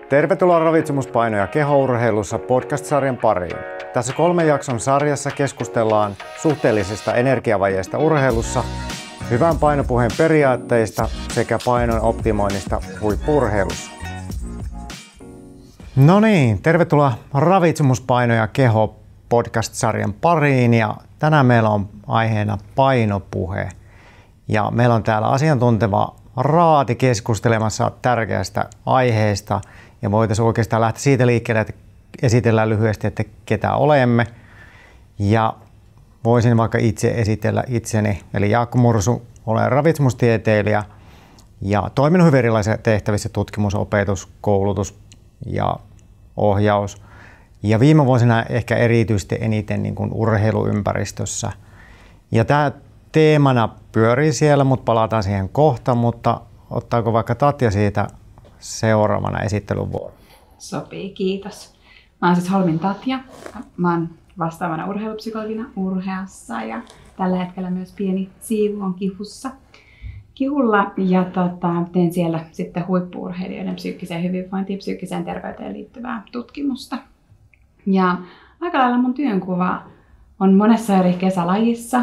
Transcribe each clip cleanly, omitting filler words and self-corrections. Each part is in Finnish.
Tervetuloa Ravitsemuspaino- ja kehourheilussa podcast-sarjan pariin. Tässä 3 jakson sarjassa keskustellaan suhteellisesta energiavajeesta urheilussa, hyvän painopuheen periaatteista sekä painon optimoinnista huippu-urheilussa. No niin, tervetuloa Ravitsemuspaino- ja keho podcast-sarjan pariin ja tänään meillä on aiheena painopuhe. Ja meillä on täällä asiantunteva Raati keskustelemassa tärkeästä aiheesta ja voitaisiin oikeastaan lähteä siitä liikkeelle, että esitellään lyhyesti, että ketä olemme. Ja voisin vaikka itse esitellä itseni, eli Jaakko Mursu, olen ravitsemustieteilijä ja toiminut hyvin erilaisissa tehtävissä: tutkimus, opetus, koulutus ja ohjaus. Ja viime vuosina ehkä erityisesti eniten niin kuin urheiluympäristössä. Ja tämä teemana pyörii siellä, mutta palataan siihen kohta, mutta ottaako vaikka Tatja siitä seuraavana esittelyvuoro? Sopii, kiitos. Mä oon siis Holmin Tatja. Mä oon vastaavana urheilupsykologina Urheassa ja tällä hetkellä myös pieni siivu on Kihulla ja teen siellä sitten huippu-urheilijoiden psyykkiseen hyvinvointiin ja psyykkiseen terveyteen liittyvää tutkimusta. Ja aika lailla mun työnkuva on monessa eri kesälajissa,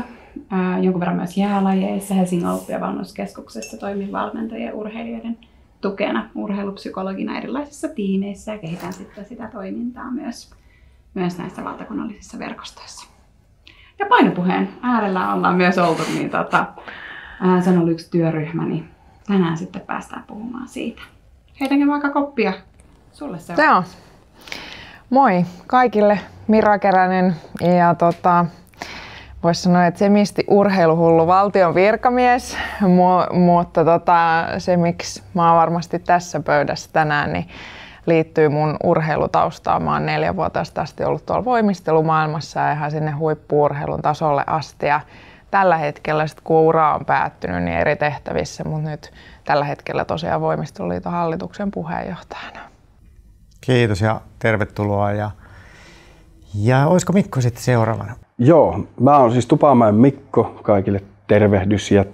jonkun verran myös jäälajeissa. Helsingin Olympia- ja valmennuskeskuksessa toimin valmentajien ja urheilijoiden tukena urheilupsykologina erilaisissa tiimeissä ja kehitän sitten sitä toimintaa myös näissä valtakunnallisissa verkostoissa. Ja painopuheen äärellä ollaan myös oltu, niin se on ollut yksi työryhmä, niin tänään sitten päästään puhumaan siitä. Heitänkin vaikka koppia sulle seuraavaksi. Joo. Moi kaikille, Mira Keränen ja voisi sanoa, että semisti urheiluhullu valtion virkamies, mutta se miksi mä oon varmasti tässä pöydässä tänään, niin liittyy mun urheilutaustaan. Mä oon 4-vuotiaasta asti ollut tuolla voimistelumaailmassa ja ihan sinne huippu-urheilun tasolle asti. Ja tällä hetkellä, sit kun ura on päättynyt, niin eri tehtävissä, mutta nyt tällä hetkellä tosiaan Voimisteluliiton hallituksen puheenjohtajana. Kiitos ja tervetuloa. Ja olisiko Mikko sitten seuraavana? Joo, mä oon siis Tupamäen Mikko, kaikille tervehdys. Ja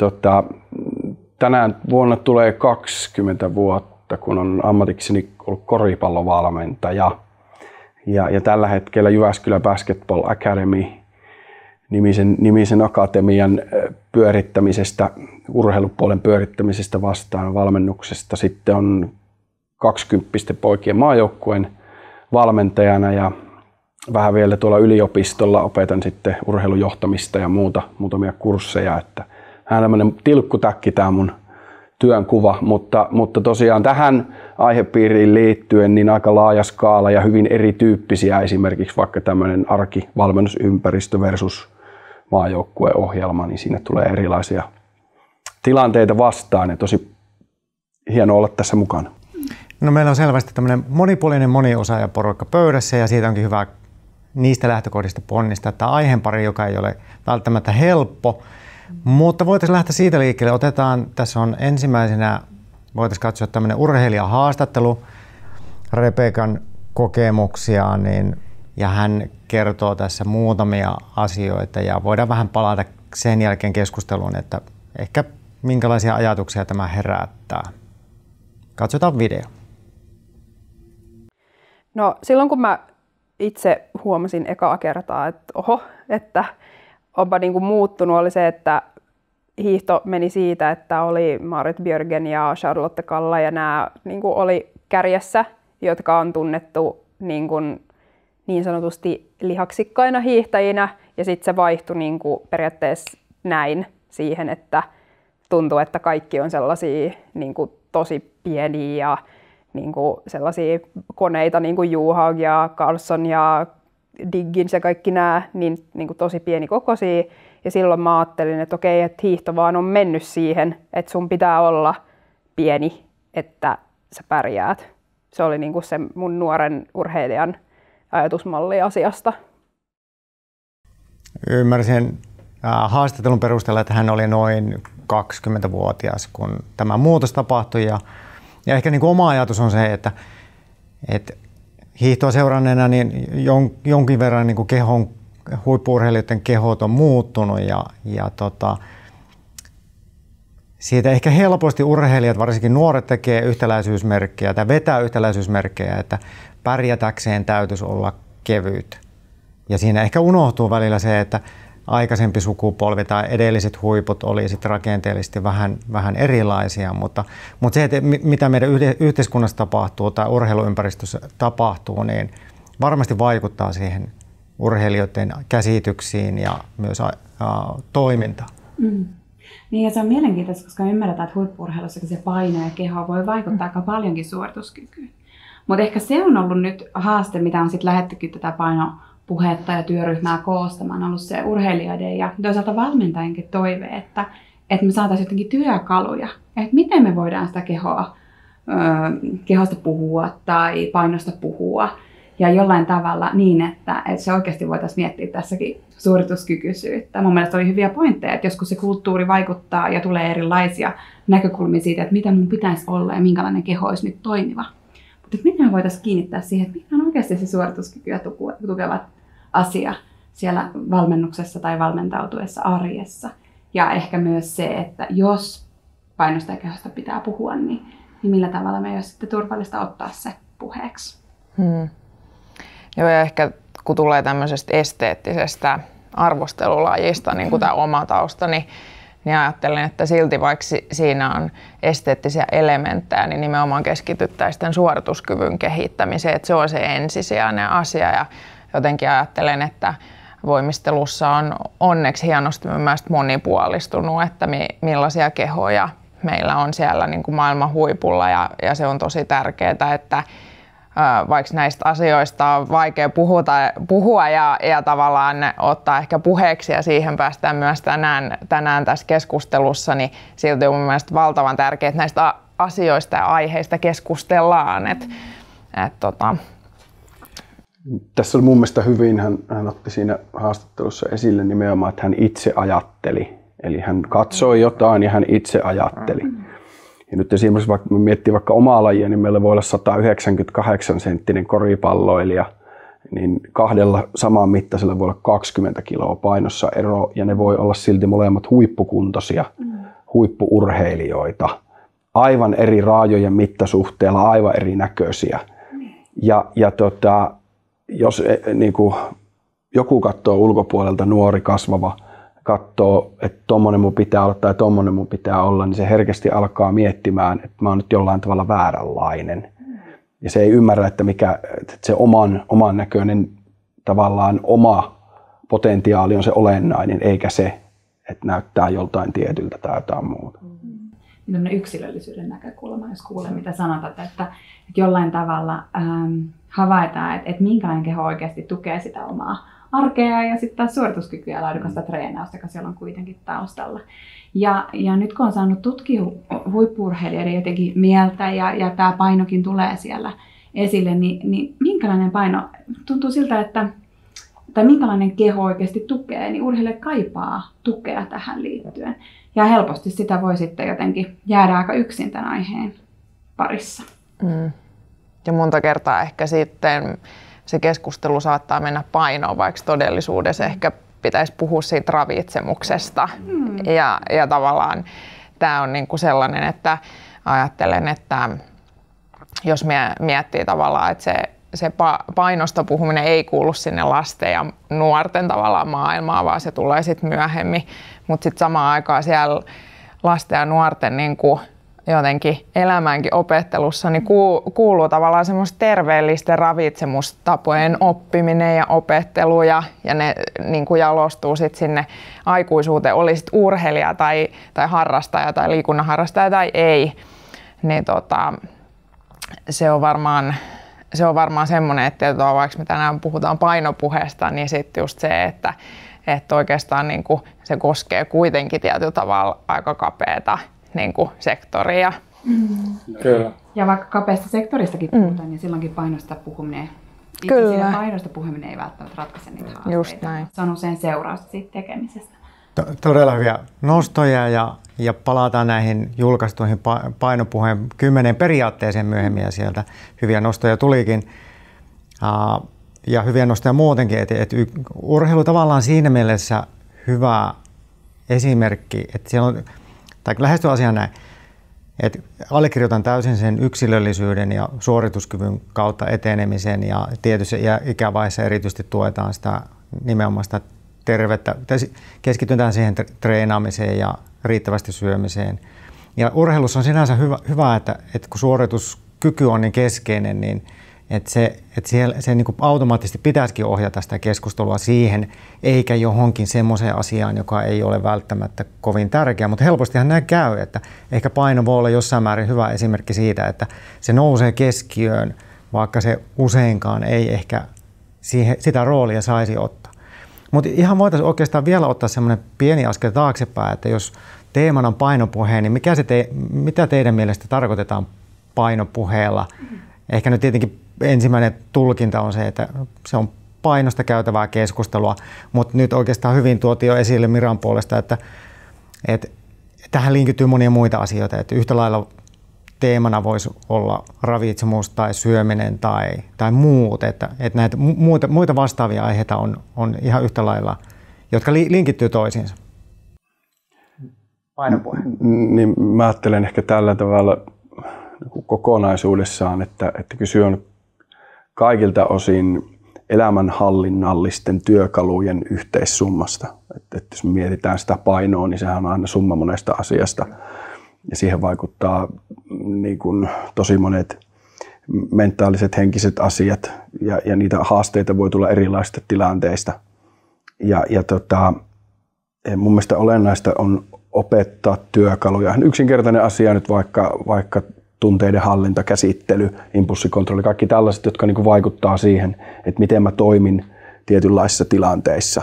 tänään vuonna tulee 20 vuotta, kun on ammatikseni ollut koripallovalmentaja. Ja tällä hetkellä Jyväskylä Basketball Academy nimisen akatemian pyörittämisestä, urheilupuolen pyörittämisestä vastaan valmennuksesta. Sitten on 20 poikien maajoukkueen valmentajana ja vähän vielä tuolla yliopistolla opetan sitten urheilujohtamista ja muutamia kursseja. Että vähän tämmöinen tilkkutäkki tämä mun työnkuva, mutta tosiaan tähän aihepiiriin liittyen niin aika laaja skaala ja hyvin erityyppisiä, esimerkiksi vaikka tämmöinen arkivalmennusympäristö versus maajoukkueohjelma, niin siinä tulee erilaisia tilanteita vastaan ja tosi hienoa olla tässä mukana. No meillä on selvästi tämmöinen monipuolinen moniosaajaporukka pöydässä ja siitä onkin hyvä niistä lähtökohdista ponnistaa. Tämä aiheenpari, joka ei ole välttämättä helppo, mutta voitaisiin lähteä siitä liikkeelle. Tässä on ensimmäisenä, voitaisiin katsoa tämmöinen urheilijahaastattelu Rebekan kokemuksia, ja hän kertoo tässä muutamia asioita ja voidaan vähän palata sen jälkeen keskusteluun, että ehkä minkälaisia ajatuksia tämä herättää. Katsotaan video. No silloin kun mä itse huomasin ekaa kertaa, että onpa niinku muuttunut, oli se, että hiihto meni siitä, että oli Marit Björgen ja Charlotte Kalla ja nämä niinku oli kärjessä, jotka on tunnettu niin sanotusti lihaksikkaina hiihtäjinä, ja sitten se vaihtui niinku periaatteessa näin siihen, että tuntuu, että kaikki on sellaisia niinku tosi pieniä ja niinku sellaisia koneita, niin kuin Johaug ja Carlson ja Diggins ja kaikki nämä, niin tosi pienikokoisia. Ja silloin mä ajattelin, että okei, että hiihto vaan on mennyt siihen, että sun pitää olla pieni, että sä pärjäät. Se oli niinku se mun nuoren urheilijan ajatusmalli asiasta. Ymmärsin haastattelun perusteella, että hän oli noin 20-vuotias, kun tämä muutos tapahtui. Ja ehkä niin kuin oma ajatus on se, että hiihtoa seuranneena niin jonkin verran niin kuin huippu-urheilijoiden kehot on muuttunut ja siitä ehkä helposti urheilijat, varsinkin nuoret, tekee yhtäläisyysmerkkejä tai vetää yhtäläisyysmerkkejä, että pärjätäkseen täytyisi olla kevyt. Ja siinä ehkä unohtuu välillä se, että aikaisempi sukupolvi tai edelliset huiput oli sitten rakenteellisesti vähän erilaisia, mutta se, että mitä meidän yhteiskunnassa tapahtuu tai urheiluympäristössä tapahtuu, niin varmasti vaikuttaa siihen urheilijoiden käsityksiin ja myös toimintaan. Niin ja se on mielenkiintoista, koska ymmärretään, että huippu-urheilussa se paino ja keho voi vaikuttaa aika paljonkin suorituskykyyn. Mutta ehkä se on ollut nyt haaste, mitä on sitten lähdettykin tätä painopuhetta ja työryhmää koostamaan, on ollut se urheilijoiden ja toisaalta valmentajienkin toive, että me saataisiin jotenkin työkaluja, että miten me voidaan sitä kehosta puhua tai painosta puhua ja jollain tavalla niin, että se oikeasti voitaisiin miettiä tässäkin suorituskykyisyyttä. Mun mielestä oli hyviä pointteja, että joskus se kulttuuri vaikuttaa ja tulee erilaisia näkökulmia siitä, että mitä mun pitäisi olla ja minkälainen keho olisi nyt toimiva. Mutta miten me voitaisiin kiinnittää siihen, että mikä on oikeasti se suorituskykyä tukeva asia siellä valmennuksessa tai valmentautuessa arjessa. Ja ehkä myös se, että jos painosta ja kehosta pitää puhua, niin millä tavalla me ei ole sitten turvallista ottaa se puheeksi. Joo, ja ehkä kun tulee tämmöisestä esteettisestä arvostelulajista, niin kuin tämä oma tausta, niin ajattelen, että silti vaikka siinä on esteettisiä elementtejä, niin nimenomaan keskityttäisiin tämän suorituskyvyn kehittämiseen, että se on se ensisijainen asia. Ja jotenkin ajattelen, että voimistelussa on onneksi hienosti myös monipuolistunut, että millaisia kehoja meillä on siellä niin kuin maailman huipulla, ja se on tosi tärkeää, että vaikka näistä asioista on vaikea puhua ja tavallaan ottaa ehkä puheeksi, ja siihen päästään myös tänään tässä keskustelussa, niin silti on mun mielestä valtavan tärkeää, että näistä asioista ja aiheista keskustellaan. Tässä oli mun mielestä hyvin, hän otti siinä haastattelussa esille nimenomaan, että hän itse ajatteli. Eli hän katsoi jotain ja hän itse ajatteli. Ja nyt esimerkiksi vaikka miettii vaikka omaa lajia, niin meillä voi olla 198-senttinen koripalloilija, niin kahdella saman mittaisella voi olla 20 kiloa painossa ero, ja ne voi olla silti molemmat huippukuntoisia, huippu-urheilijoita. Aivan eri raajojen mittasuhteella, aivan eri näköisiä. Ja jos niin kuin joku katsoo ulkopuolelta, nuori, kasvava, katsoo, että tommonen mun pitää olla tai tommonen mun pitää olla, niin se herkästi alkaa miettimään, että mä oon nyt jollain tavalla vääränlainen. Ja se ei ymmärrä, että se oman näköinen tavallaan oma potentiaali on se olennainen, eikä se, että näyttää joltain tietyltä tai jotain muuta. Tällainen yksilöllisyyden näkökulma, jos kuulee mitä sanotat, että jollain tavalla havaitaan, että minkälainen keho oikeasti tukee sitä omaa arkea ja sitten taas suorituskykyä ja laadukasta treenausta, joka siellä on kuitenkin taustalla. Ja nyt kun on saanut tutkia huippu-urheilijoiden jotenkin mieltä ja tämä painokin tulee siellä esille, niin minkälainen paino tuntuu siltä, tai minkälainen keho oikeasti tukee, niin urheilijat kaipaa tukea tähän liittyen. Ja helposti sitä voi sitten jotenkin jäädä aika yksin tämän aiheen parissa. Ja monta kertaa ehkä sitten se keskustelu saattaa mennä painoon, vaikka todellisuudessa ehkä pitäisi puhua siitä ravitsemuksesta. Ja tavallaan tämä on niinku sellainen, että ajattelen, että jos miettii tavallaan, että se painosta puhuminen ei kuulu sinne lasten ja nuorten tavallaan maailmaan, vaan se tulee sitten myöhemmin. Mutta sitten samaan aikaan siellä lasten ja nuorten niinku jotenkin elämänkin opettelussa niin kuuluu tavallaan semmoista terveellisten ravitsemustapojen oppiminen ja opettelu, ja ne niin kuin jalostuu sit sinne aikuisuuteen, oli sit urheilija tai harrastaja tai liikunnan harrastaja tai ei. Niin se on varmaan semmoinen, että vaikka me tänään puhutaan painopuheesta, niin sitten just se, että oikeastaan niin kuin se koskee kuitenkin tietyllä tavalla aika kapeata niin kuin sektoria. Kyllä. Ja vaikka kapeasta sektoristakin puhutaan, niin silloinkin painosta puhuminen, painosta puhuminen ei välttämättä ratkaise niitä haasteita. Just näin. Se on usein seurausta siitä tekemisestä. Todella hyviä nostoja, ja palataan näihin julkaistuihin painopuheen 10 periaatteeseen myöhemmin, ja sieltä hyviä nostoja tulikin. Ja hyviä nostoja muutenkin, että urheilu tavallaan siinä mielessä hyvä esimerkki, että siellä on tai lähestyä asiaa näin, että allekirjoitan täysin sen yksilöllisyyden ja suorituskyvyn kautta etenemisen ja tietyssä ikävaiheessa erityisesti tuetaan sitä nimenomaan sitä tervettä, keskitytään siihen treenaamiseen ja riittävästi syömiseen. Ja urheilussa on sinänsä hyvä että kun suorituskyky on niin keskeinen, niin että se niin kuin automaattisesti pitäisikin ohjata sitä keskustelua siihen, eikä johonkin semmoiseen asiaan, joka ei ole välttämättä kovin tärkeä. Mutta helpostihan näin käy, että ehkä paino voi olla jossain määrin hyvä esimerkki siitä, että se nousee keskiöön, vaikka se useinkaan ei ehkä sitä roolia saisi ottaa. Mutta ihan voitaisiin oikeastaan vielä ottaa semmoinen pieni askel taaksepäin, että jos teemana on painopuhe, niin mitä teidän mielestä tarkoitetaan painopuheella? Ehkä nyt tietenkin ensimmäinen tulkinta on se, että se on painosta käytävää keskustelua, mutta nyt oikeastaan hyvin tuotiin jo esille Miran puolesta, että tähän linkittyy monia muita asioita, että yhtä lailla teemana voisi olla ravitsemus tai syöminen tai muut, että näitä muita vastaavia aiheita on ihan yhtä lailla, jotka linkittyy toisiinsa. Painopuhe. Niin mä ajattelen ehkä tällä tavalla kokonaisuudessaan, että kyse on kaikilta osin elämänhallinnallisten työkalujen yhteissummasta. Että jos me mietitään sitä painoa, niin sehän on aina summa monesta asiasta. Ja siihen vaikuttaa niin kuin tosi monet mentaaliset, henkiset asiat ja niitä haasteita voi tulla erilaisista tilanteista. Mun mielestä olennaista on opettaa työkaluja. Yksinkertainen asia nyt vaikka tunteiden hallinta, käsittely, impulssikontrolli, kaikki tällaiset, jotka niin kuin vaikuttaa siihen, että miten mä toimin tietynlaisissa tilanteissa.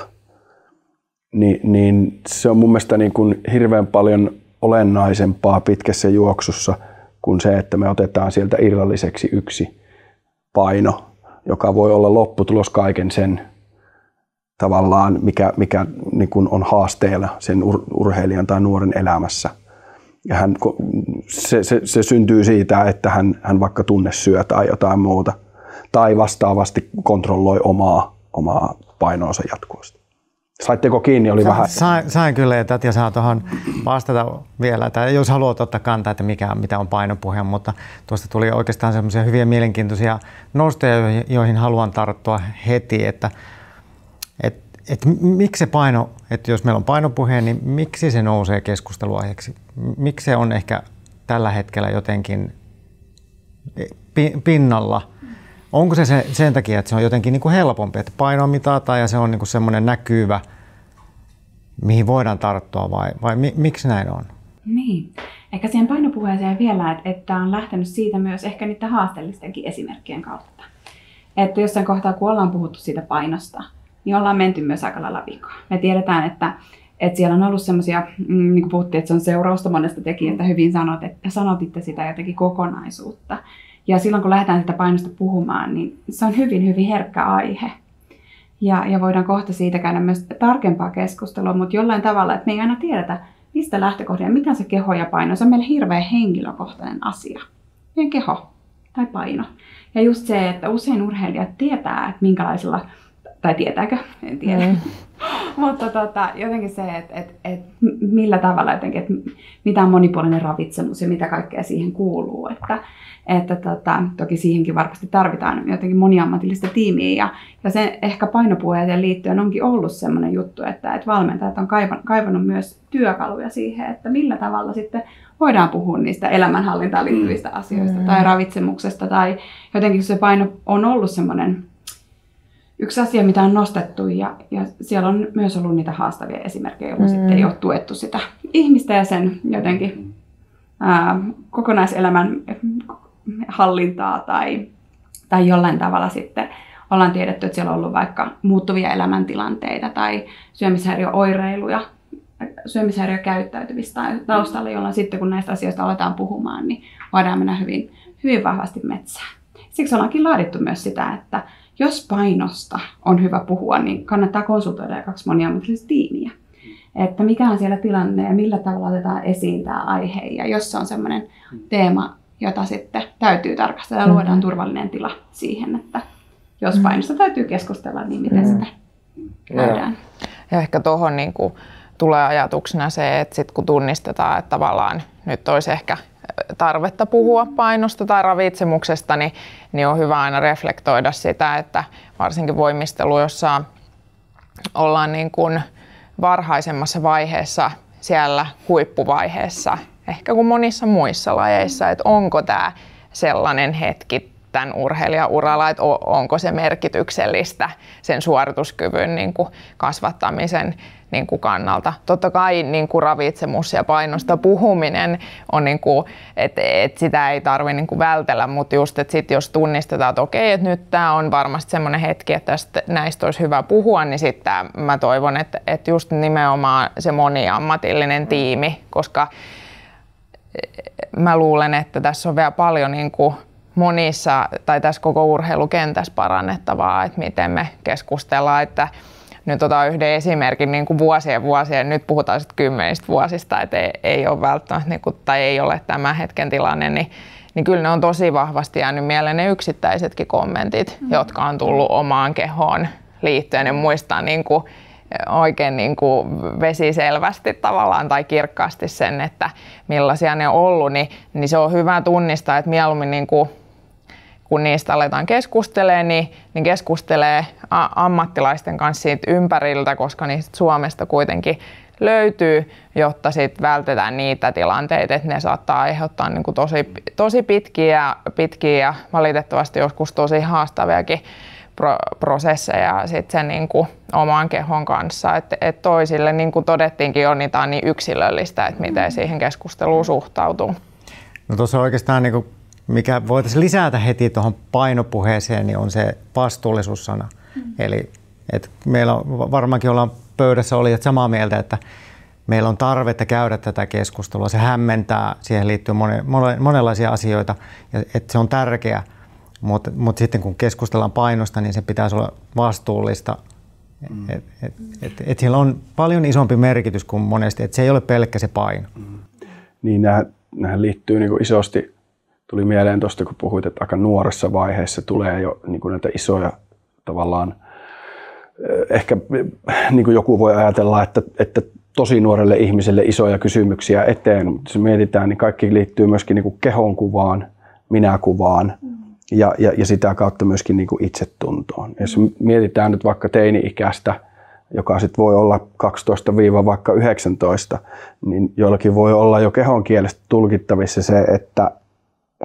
Niin se on mun mielestä niin kuin hirveän paljon olennaisempaa pitkässä juoksussa kuin se, että me otetaan sieltä irralliseksi yksi paino, joka voi olla lopputulos kaiken sen tavallaan, mikä niin kuin on haasteella sen urheilijan tai nuoren elämässä. Ja se syntyy siitä, että hän vaikka tunnesyö tai jotain muuta, tai vastaavasti kontrolloi omaa painoansa jatkuvasti. Saitteko kiinni? Oli vähän. Sain kyllä, ja Tatja saa tuohon vastata vielä, että jos haluat ottaa kantaa, että mitä on painopuhe, mutta tuosta tuli oikeastaan semmoisia hyviä mielenkiintoisia nostoja, joihin haluan tarttua heti, että miksi se paino, että jos meillä on painopuhe, niin miksi se nousee keskusteluaiheeksi? Miksi se on ehkä tällä hetkellä jotenkin pinnalla? Onko se sen takia, että se on jotenkin niin kuin helpompi, että painoa mitataan ja se on niin kuin semmoinen näkyvä, mihin voidaan tarttua vai miksi näin on? Niin. Ehkä siihen painopuheeseen vielä, että on lähtenyt siitä myös ehkä niiden haasteellistenkin esimerkkien kautta. Että jossain kohtaa, kun ollaan puhuttu siitä painosta, niin ollaan menty myös aika lailla vikaan. Me tiedetään, että siellä on ollut semmoisia, niin kuin puhuttiin, että se on seurausta monesta tekijästä, hyvin sanotitte sitä jotenkin kokonaisuutta. Ja silloin kun lähdetään sitä painosta puhumaan, niin se on hyvin, hyvin herkkä aihe. Ja voidaan kohta siitä käydä myös tarkempaa keskustelua, mutta jollain tavalla, että me ei aina tiedetä, mistä lähtökohdia, mitä se keho ja paino. Se on meille hirveän henkilökohtainen asia. Meidän keho tai paino. Ja just se, että usein urheilijat tietää, että minkälaisilla, tai tietääkö, en tiedä. Mutta jotenkin se, että millä tavalla jotenkin, että mitä on monipuolinen ravitsemus ja mitä kaikkea siihen kuuluu. Toki siihenkin varmasti tarvitaan jotenkin moniammatillista tiimiä. Ja se ehkä painopuheeseen liittyen onkin ollut sellainen juttu, että valmentajat on kaivannut myös työkaluja siihen, että millä tavalla sitten voidaan puhua niistä elämänhallintaan liittyvistä asioista tai ravitsemuksesta. Tai jotenkin se paino on ollut semmoinen yksi asia, mitä on nostettu, ja siellä on myös ollut niitä haastavia esimerkkejä, joilla sitten ei ole tuettu sitä ihmistä ja sen jotenkin kokonaiselämän hallintaa tai jollain tavalla sitten ollaan tiedetty, että siellä on ollut vaikka muuttuvia elämäntilanteita tai syömishäiriöoireiluja, syömishäiriökäyttäytymistä taustalla, jolloin sitten kun näistä asioista aletaan puhumaan, niin voidaan mennä hyvin, hyvin vahvasti metsään. Siksi ollaankin laadittu myös sitä, että jos painosta on hyvä puhua, niin kannattaa konsultoida kaksi moniammatillista tiimiä. Että mikä on siellä tilanne ja millä tavalla otetaan esiin tämä aihe. Ja jos se on sellainen teema, jota sitten täytyy tarkastella ja luodaan turvallinen tila siihen, että jos painosta täytyy keskustella, niin miten sitä käydään. Ja ehkä tuohon niin kuin tulee ajatuksena se, että sit kun tunnistetaan, että tavallaan nyt olisi ehkä tarvetta puhua painosta tai ravitsemuksesta, niin on hyvä aina reflektoida sitä, että varsinkin voimistelu, jossa ollaan niin kuin varhaisemmassa vaiheessa, siellä huippuvaiheessa, ehkä kuin monissa muissa lajeissa, että onko tämä sellainen hetki tämän urheilijan uralla, että onko se merkityksellistä sen suorituskyvyn niin kuin kasvattamisen niin kuin kannalta. Totta kai niin kuin ravitsemus ja painosta puhuminen on, niin kuin, että sitä ei tarvitse niin kuin vältellä, mutta just, että sit jos tunnistetaan, että okei, että nyt tämä on varmasti semmoinen hetki, että näistä olisi hyvä puhua, niin sitten mä toivon, että just nimenomaan se moniammatillinen tiimi, koska mä luulen, että tässä on vielä paljon niin kuin monissa tai tässä koko urheilukentässä parannettavaa, että miten me keskustellaan, että nyt otan yhden esimerkin niin kuin vuosien, nyt puhutaan sitten 10 vuosista, että ei ole välttämättä niin kuin, tai ei ole tämän hetken tilanne, niin kyllä ne on tosi vahvasti jäänyt mieleen ne yksittäisetkin kommentit, jotka on tullut omaan kehoon liittyen. En muista niin kuin, oikein niin kuin vesiselvästi tavallaan tai kirkkaasti sen, että millaisia ne on ollut, niin se on hyvä tunnistaa, että mieluummin niin kuin, kun niistä aletaan keskustelemaan, niin keskustelee ammattilaisten kanssa siitä ympäriltä, koska niistä Suomesta kuitenkin löytyy, jotta sit vältetään niitä tilanteita, että ne saattaa aiheuttaa niin kuin tosi pitkiä ja valitettavasti joskus tosi haastaviakin prosesseja sit sen niin kuin oman kehon kanssa. Et toisille, niin kuin todettiinkin jo, niin tämä on niin yksilöllistä, että miten siihen keskusteluun suhtautuu. No tuossa oikeastaan niin kuin mikä voitaisiin lisätä heti tuohon painopuheeseen, niin on se vastuullisuussana. Eli että meillä on, varmaankin ollaan pöydässä olijat samaa mieltä, että meillä on tarvetta käydä tätä keskustelua. Se hämmentää, siihen liittyy monenlaisia asioita, ja että se on tärkeä. Mutta sitten kun keskustellaan painosta, niin se pitäisi olla vastuullista. Et sillä on paljon isompi merkitys kuin monesti, että se ei ole pelkkä se paino. Niin nämähän liittyy niin kuin isosti. Tuli mieleen tuosta, kun puhuit, että aika nuoressa vaiheessa tulee jo niin kuin näitä isoja tavallaan, ehkä niin kuin joku voi ajatella, että tosi nuorelle ihmiselle isoja kysymyksiä eteen, mutta jos mietitään, niin kaikki liittyy myöskin niin kuin kehonkuvaan, minäkuvaan ja sitä kautta myöskin niin kuin itsetuntoon. Jos mietitään nyt vaikka teini-ikäistä, joka sit voi olla 12–19, niin jollakin voi olla jo kehon kielestä tulkittavissa se, että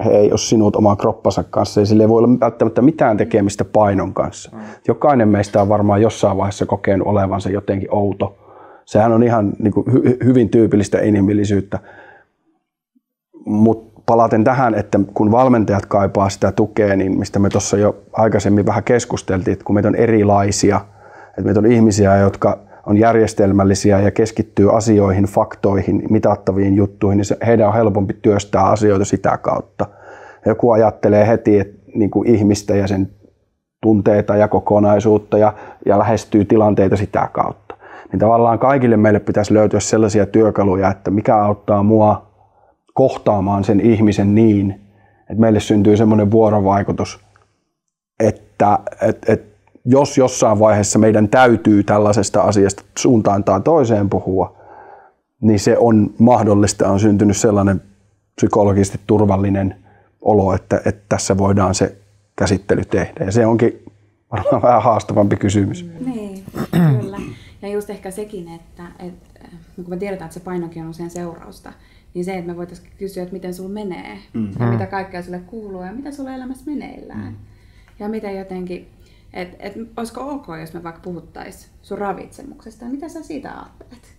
he ei ole sinut oman kroppansa kanssa ja sillä ei voi olla välttämättä mitään tekemistä painon kanssa. Jokainen meistä on varmaan jossain vaiheessa kokenut olevansa jotenkin outo. Sehän on ihan niin kuin hyvin tyypillistä inhimillisyyttä. Mutta palaten tähän, että kun valmentajat kaipaa sitä tukea, niin mistä me tuossa jo aikaisemmin vähän keskusteltiin, että kun meitä on erilaisia, että meitä on ihmisiä, jotka on järjestelmällisiä ja keskittyy asioihin, faktoihin, mitattaviin juttuihin, niin heidän on helpompi työstää asioita sitä kautta. Joku ajattelee heti että niin kuin ihmistä ja sen tunteita ja kokonaisuutta ja lähestyy tilanteita sitä kautta. Niin tavallaan kaikille meille pitäisi löytyä sellaisia työkaluja, että mikä auttaa mua kohtaamaan sen ihmisen niin, että meille syntyy semmoinen vuorovaikutus, että jos jossain vaiheessa meidän täytyy tällaisesta asiasta suuntaan tai toiseen puhua, niin se on mahdollista, on syntynyt sellainen psykologisesti turvallinen olo, että tässä voidaan se käsittely tehdä. Ja se onkin varmaan vähän haastavampi kysymys. Niin, kyllä. Ja just ehkä sekin, että kun me tiedetään, että se painokin on usein seurausta, niin se, että me voitaisiin kysyä, että miten sulla menee, ja mitä kaikkea sulle kuuluu, ja mitä sulla elämässä meneillään. Ja miten jotenkin, että olisiko ok, jos me vaikka puhuttaisiin sun ravitsemuksesta, ja mitä sä siitä ajattelet?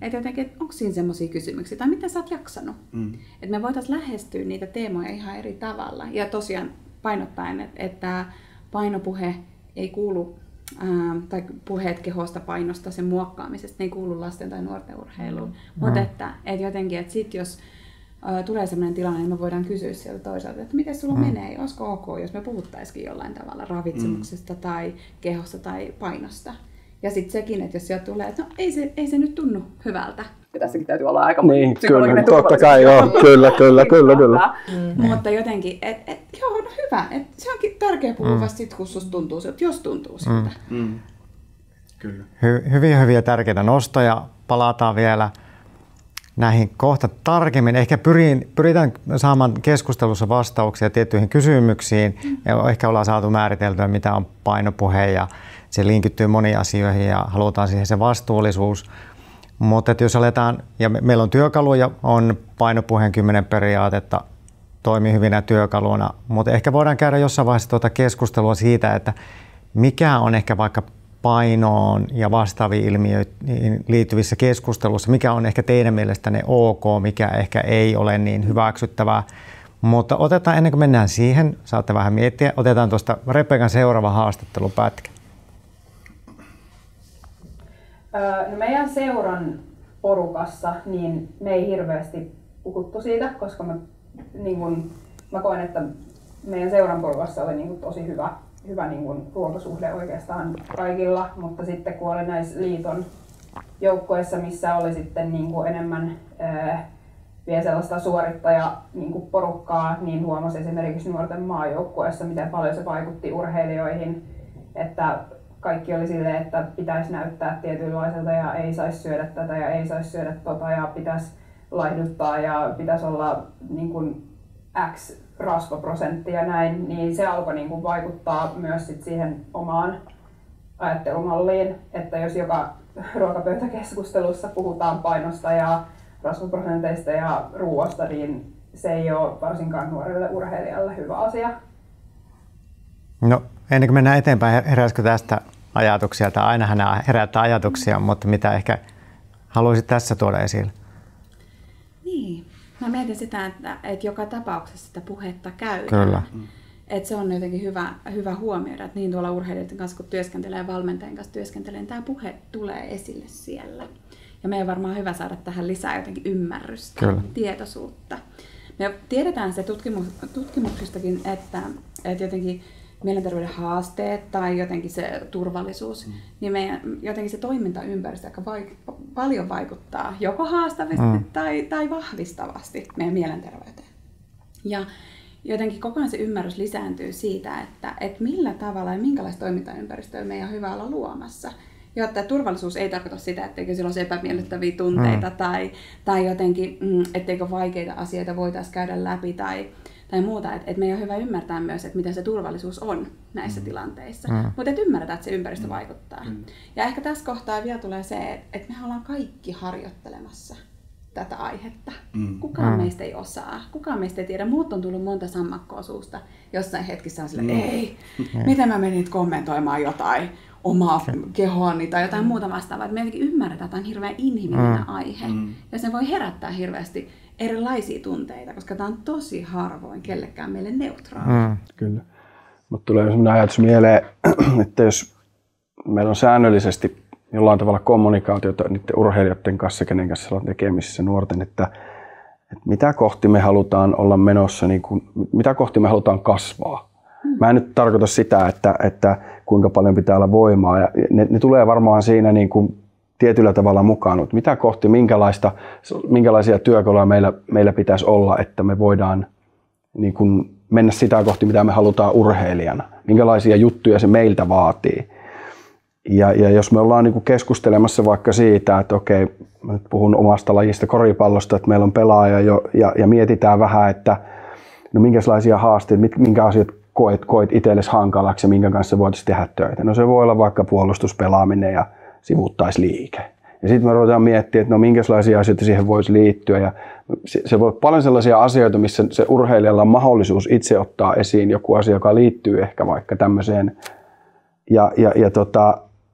Että jotenkin, onko siinä semmoisia kysymyksiä, tai miten sä oot jaksanut? Että me voitaisiin lähestyä niitä teemoja ihan eri tavalla. Ja tosiaan painottaen, että painopuhe ei kuulu, tai puheet kehosta, painosta, sen muokkaamisesta, ne ei kuulu lasten tai nuorten urheiluun. Mutta että jotenkin, että sit jos tulee sellainen tilanne, niin me voidaan kysyä sieltä toisaalta, että miten sulla menee, olisiko ok, jos me puhuttaisikin jollain tavalla ravitsemuksesta tai kehosta tai painosta. Ja sitten sekin, että jos sieltä tulee, että no ei se nyt tunnu hyvältä. Ja tässäkin täytyy olla aika niin, psykologinen turvallisuus. Totta kai joo, kyllä. Mutta jotenkin, joo, no hyvä. Se onkin tärkeä puhua vasta sit, kun susta tuntuu siltä, jos tuntuu siltä. Kyllä. Hyviä tärkeitä nostoja. palataan vielä näihin kohta tarkemmin. Ehkä pyritään saamaan keskustelussa vastauksia tiettyihin kysymyksiin. Ja ehkä ollaan saatu määriteltyä, mitä on painopuhe ja se linkittyy moniin asioihin ja halutaan siihen se vastuullisuus. Mutta jos aletaan, ja meillä on työkaluja, on painopuheen 10 periaatetta, toimii hyvinä työkaluna, mutta ehkä voidaan käydä jossain vaiheessa keskustelua siitä, että mikä on ehkä vaikka painoon ja vastaaviin ilmiöihin liittyvissä keskusteluissa, mikä on ehkä teidän mielestänne ok, mikä ehkä ei ole niin hyväksyttävää. Mutta otetaan, ennen kuin mennään siihen, saatte vähän miettiä, otetaan tuosta Rebekan seuraava haastattelupätkä. No meidän seuran porukassa niin me ei hirveästi puhuttu siitä, koska mä koen, että meidän seuran porukassa oli niin kuin tosi hyvä niin kuin ruokasuhde oikeastaan kaikilla, mutta sitten kun oli näissä liiton joukkoissa, missä oli sitten niin kuin enemmän vielä sellaista suorittaja niin kuin porukkaa, niin huomasi esimerkiksi nuorten maajoukkueessa, miten paljon se vaikutti urheilijoihin, että kaikki oli silleen, että pitäisi näyttää tietynlaiselta ja ei saisi syödä tätä ja ei saisi syödä tota ja pitäisi laihduttaa ja pitäisi olla niin kuin X rasvaprosenttia näin, niin se alkoi niin kuin vaikuttaa myös sit siihen omaan ajattelumalliin, että jos joka ruokapöytäkeskustelussa puhutaan painosta ja rasvaprosenteista ja ruoasta, niin se ei ole varsinkaan nuorelle urheilijalle hyvä asia. No, ennen kuin mennään eteenpäin, heräisikö tästä ajatuksia, tai ainahan nämä herättää ajatuksia, mutta mitä ehkä haluaisit tässä tuoda esille? Niin, mä mietin sitä, että joka tapauksessa sitä puhetta käydään. Kyllä. Että se on jotenkin hyvä huomioida, että niin tuolla urheilijoiden kanssa kun työskentelee ja valmentajien kanssa työskentelee, niin tämä puhe tulee esille siellä. Ja meidän on varmaan hyvä saada tähän lisää jotenkin ymmärrystä, Kyllä. tietoisuutta. Me tiedetään se tutkimuksistakin, että jotenkin mielenterveyden haasteet tai jotenkin se turvallisuus, niin meidän jotenkin se toimintaympäristö aika paljon vaikuttaa joko haastavasti tai vahvistavasti meidän mielenterveyteen. Ja jotenkin koko ajan se ymmärrys lisääntyy siitä, että millä tavalla ja minkälaista toimintaympäristöä meidän on hyvä olla luomassa. Jotta turvallisuus ei tarkoita sitä, etteikö sillä ole epämiellyttäviä tunteita tai jotenkin, etteikö vaikeita asioita voitaisiin käydä läpi tai muuta. Että meidän on hyvä ymmärtää myös, että miten se turvallisuus on näissä tilanteissa. Mutta että ymmärretään, että se ympäristö vaikuttaa. Ja ehkä tässä kohtaa vielä tulee se, että me ollaan kaikki harjoittelemassa tätä aihetta. Kukaan meistä ei osaa, kukaan meistä ei tiedä. Muut on tullut monta sammakkoa suusta jossain hetkissä on silleen, ei, miten mä menin kommentoimaan jotain omaa kehoani tai jotain muuta vastaavaa. Että me jotenkin ymmärretään, että tämä on hirveän inhimillinen aihe. Ja se voi herättää hirveästi erilaisia tunteita, koska tämä on tosi harvoin kellekään meille neutraali. Kyllä. Mutta tulee sellainen ajatus mieleen, että jos meillä on säännöllisesti jollain tavalla kommunikaatiota niiden urheilijoiden kanssa, kenen kanssa ollaan tekemisissä nuorten, että mitä kohti me halutaan olla menossa, niin kuin, mitä kohti me halutaan kasvaa. Mä en nyt tarkoita sitä, että kuinka paljon pitää olla voimaa. Ja ne tulee varmaan siinä niin kuin tietyllä tavalla mukaan, mutta mitä kohti, minkälaisia työkaluja meillä pitäisi olla, että me voidaan niin kuin mennä sitä kohti, mitä me halutaan urheilijana. Minkälaisia juttuja se meiltä vaatii. Ja jos me ollaan niin kuin keskustelemassa vaikka siitä, että okei, mä nyt puhun omasta lajista koripallosta, että meillä on pelaaja ja mietitään vähän, että no minkälaisia haasteita, minkä asiat koet itsellesi hankalaksi ja minkä kanssa voitaisiin tehdä töitä. No se voi olla vaikka puolustuspelaaminen ja sivuuttaisliike. Ja sitten me ruvetaan miettimään, että no minkälaisia asioita siihen voisi liittyä. Ja se voi olla paljon sellaisia asioita, missä se urheilijalla on mahdollisuus itse ottaa esiin joku asia, joka liittyy ehkä vaikka tämmöiseen.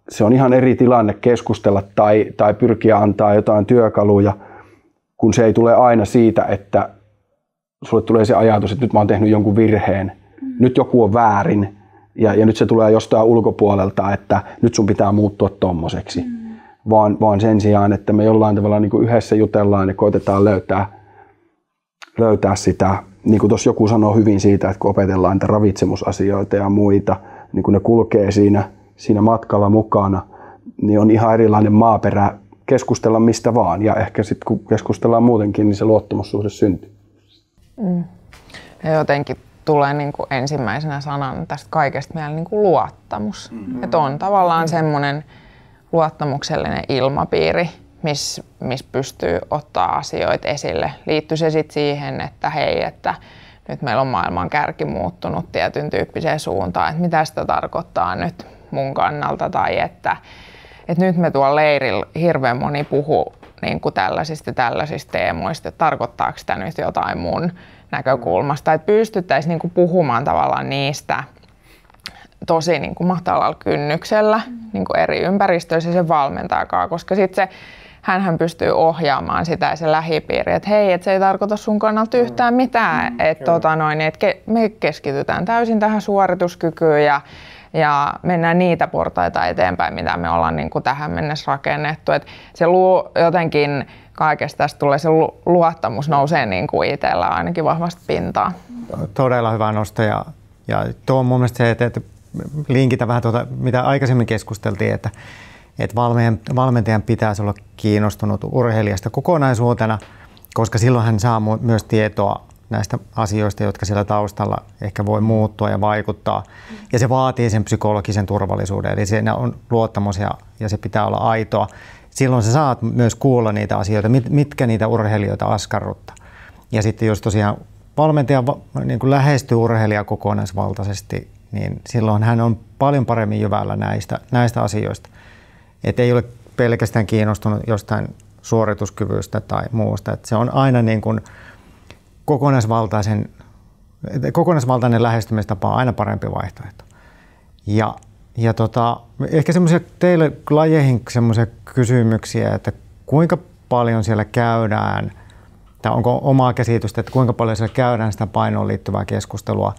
Se on ihan eri tilanne keskustella tai pyrkiä antaa jotain työkaluja, kun se ei tule aina siitä, että sulle tulee se ajatus, että nyt mä oon tehnyt jonkun virheen, nyt joku on väärin ja nyt se tulee jostain ulkopuolelta, että nyt sun pitää muuttua tommoseksi. Vaan sen sijaan, että me jollain tavalla niin kuin yhdessä jutellaan ja koitetaan löytää sitä, niin kuin tuossa joku sanoo hyvin siitä, että kun opetellaan niitä ravitsemusasioita ja muita, niin kun ne kulkee siinä matkalla mukana, niin on ihan erilainen maaperä keskustella mistä vaan. Ja ehkä sitten kun keskustellaan muutenkin, niin se luottamussuhde syntyy. Ja jotenkin tulee niin kuin ensimmäisenä sanan tästä kaikesta meillä niin kuin luottamus. Että on tavallaan semmoinen luottamuksellinen ilmapiiri missä pystyy ottaa asioita esille. Liittyy se sitten siihen, että hei, että nyt meillä on maailman kärki muuttunut tietyn tyyppiseen suuntaan, että mitä sitä tarkoittaa nyt mun kannalta, tai että nyt me tuolla leirillä hirveän moni puhuu niin kuin tällaisista teemoista, että tarkoittaako sitä nyt jotain mun näkökulmasta, että pystyttäisiin niin kuin puhumaan tavallaan niistä tosi niin kuin matalalla kynnyksellä niin kuin eri ympäristöissä sen valmentajakaan, koska sitten hänhän pystyy ohjaamaan sitä ja se lähipiiri, että hei, että se ei tarkoita sun kannalta yhtään mitään, että me keskitytään täysin tähän suorituskykyyn ja mennään niitä portaita eteenpäin, mitä me ollaan niin kuin tähän mennessä rakennettu. Et se jotenkin kaikesta tästä tulee se luottamus nousee niin kuin itsellä ainakin vahvasti pintaan. Todella hyvä nosto ja tuo on mun mielestä se, että linkitä vähän tuota, mitä aikaisemmin keskusteltiin, että valmentajan pitäisi olla kiinnostunut urheilijasta kokonaisuutena, koska silloin hän saa myös tietoa näistä asioista, jotka siellä taustalla ehkä voi muuttua ja vaikuttaa. Ja se vaatii sen psykologisen turvallisuuden, eli siinä on luottamus ja se pitää olla aitoa. Silloin sä saat myös kuulla niitä asioita, mitkä niitä urheilijoita askarruttaa. Ja sitten jos tosiaan valmentaja niin kuin lähestyy urheilijaa kokonaisvaltaisesti, niin silloin hän on paljon paremmin jyvällä näistä asioista. Et ei ole pelkästään kiinnostunut jostain suorituskyvystä tai muusta. Et se on aina niin kuin kokonaisvaltainen lähestymistapa on aina parempi vaihtoehto. Ja ehkä semmoisia teille lajeihin semmoisia kysymyksiä, että kuinka paljon siellä käydään, tai onko omaa käsitystä, että kuinka paljon siellä käydään sitä painoon liittyvää keskustelua,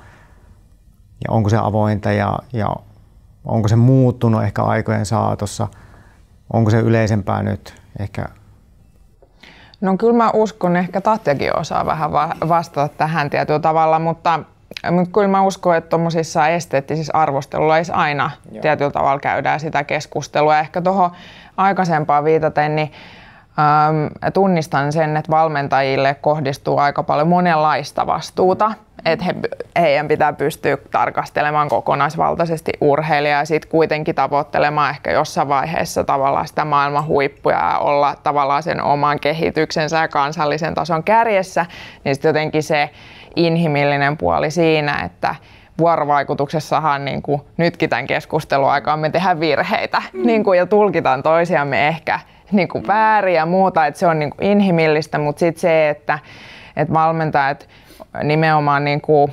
ja onko se avointa ja onko se muuttunut ehkä aikojen saatossa, onko se yleisempää nyt ehkä? No kyllä mä uskon, ehkä Tatjakin osaa vähän vastata tähän tietyllä tavalla, mutta kyllä mä uskon, että tuommoisissa esteettisissä arvosteluissa aina tietyllä tavalla käydään sitä keskustelua. Ehkä tuohon aikaisempaan viitaten, niin tunnistan sen, että valmentajille kohdistuu aika paljon monenlaista vastuuta. Että heidän pitää pystyä tarkastelemaan kokonaisvaltaisesti urheilijaa ja sitten kuitenkin tavoittelemaan ehkä jossain vaiheessa tavallaan sitä maailman huippuja ja olla tavallaan sen oman kehityksensä ja kansallisen tason kärjessä. Niin sitten jotenkin se inhimillinen puoli siinä, että vuorovaikutuksessahan niin kuin nytkin tämän keskustelun aikaan me tehdään virheitä niin kuin, ja tulkitaan toisiamme ehkä niin kuin väärin ja muuta, että se on niin kuin inhimillistä, mutta sitten se, että valmentajat nimenomaan niin kuin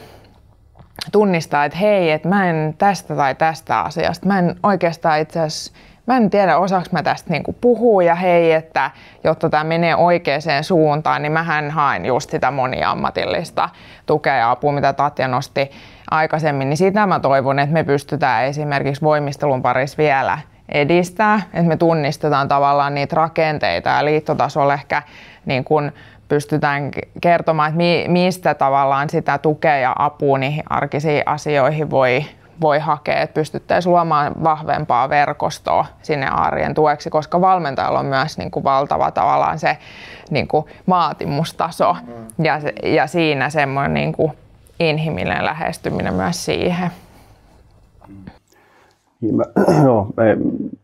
tunnistaa, että hei, että mä en tästä tai tästä asiasta, mä en oikeastaan itse asiassa, mä en tiedä osaanko mä tästä niin kuin puhua ja hei, että jotta tämä menee oikeaan suuntaan, niin mähän haen just sitä moniammatillista tukea ja apua, mitä Tatja nosti aikaisemmin, niin sitä mä toivon, että me pystytään esimerkiksi voimistelun parissa vielä edistää, että me tunnistetaan tavallaan niitä rakenteita ja liittotasolla ehkä niin kuin pystytään kertomaan, että mistä tavallaan sitä tukea ja apua niihin arkisiin asioihin voi hakea, että pystyttäisiin luomaan vahvempaa verkostoa sinne arjen tueksi, koska valmentajalla on myös niin kuin valtava tavallaan se niin kuin vaatimustaso ja siinä semmoinen niin kuin inhimillinen lähestyminen myös siihen.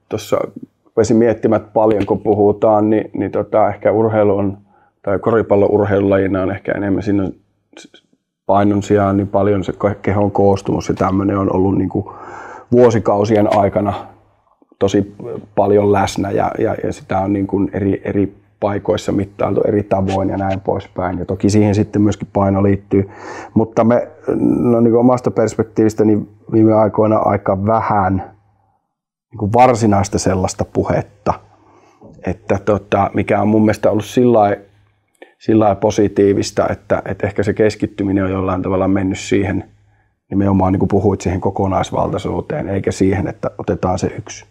Tuossa rupesin miettimään paljon, kun puhutaan, niin ehkä urheilu on, tai koripallon urheilulajina on ehkä enemmän siinä painon sijaan niin paljon se kehon koostumus ja tämmöinen on ollut niin kuin vuosikausien aikana tosi paljon läsnä ja sitä on niin kuin eri paikoissa mittailtu eri tavoin ja näin poispäin. Ja toki siihen sitten myöskin paino liittyy. Mutta me no niin kuin omasta perspektiivistä niin viime aikoina aika vähän niin kuin varsinaista sellaista puhetta, että mikä on mun mielestä ollut sillä positiivista, että ehkä se keskittyminen on jollain tavalla mennyt siihen, nimenomaan niin kuin puhuit, siihen kokonaisvaltaisuuteen, eikä siihen, että otetaan se yksi.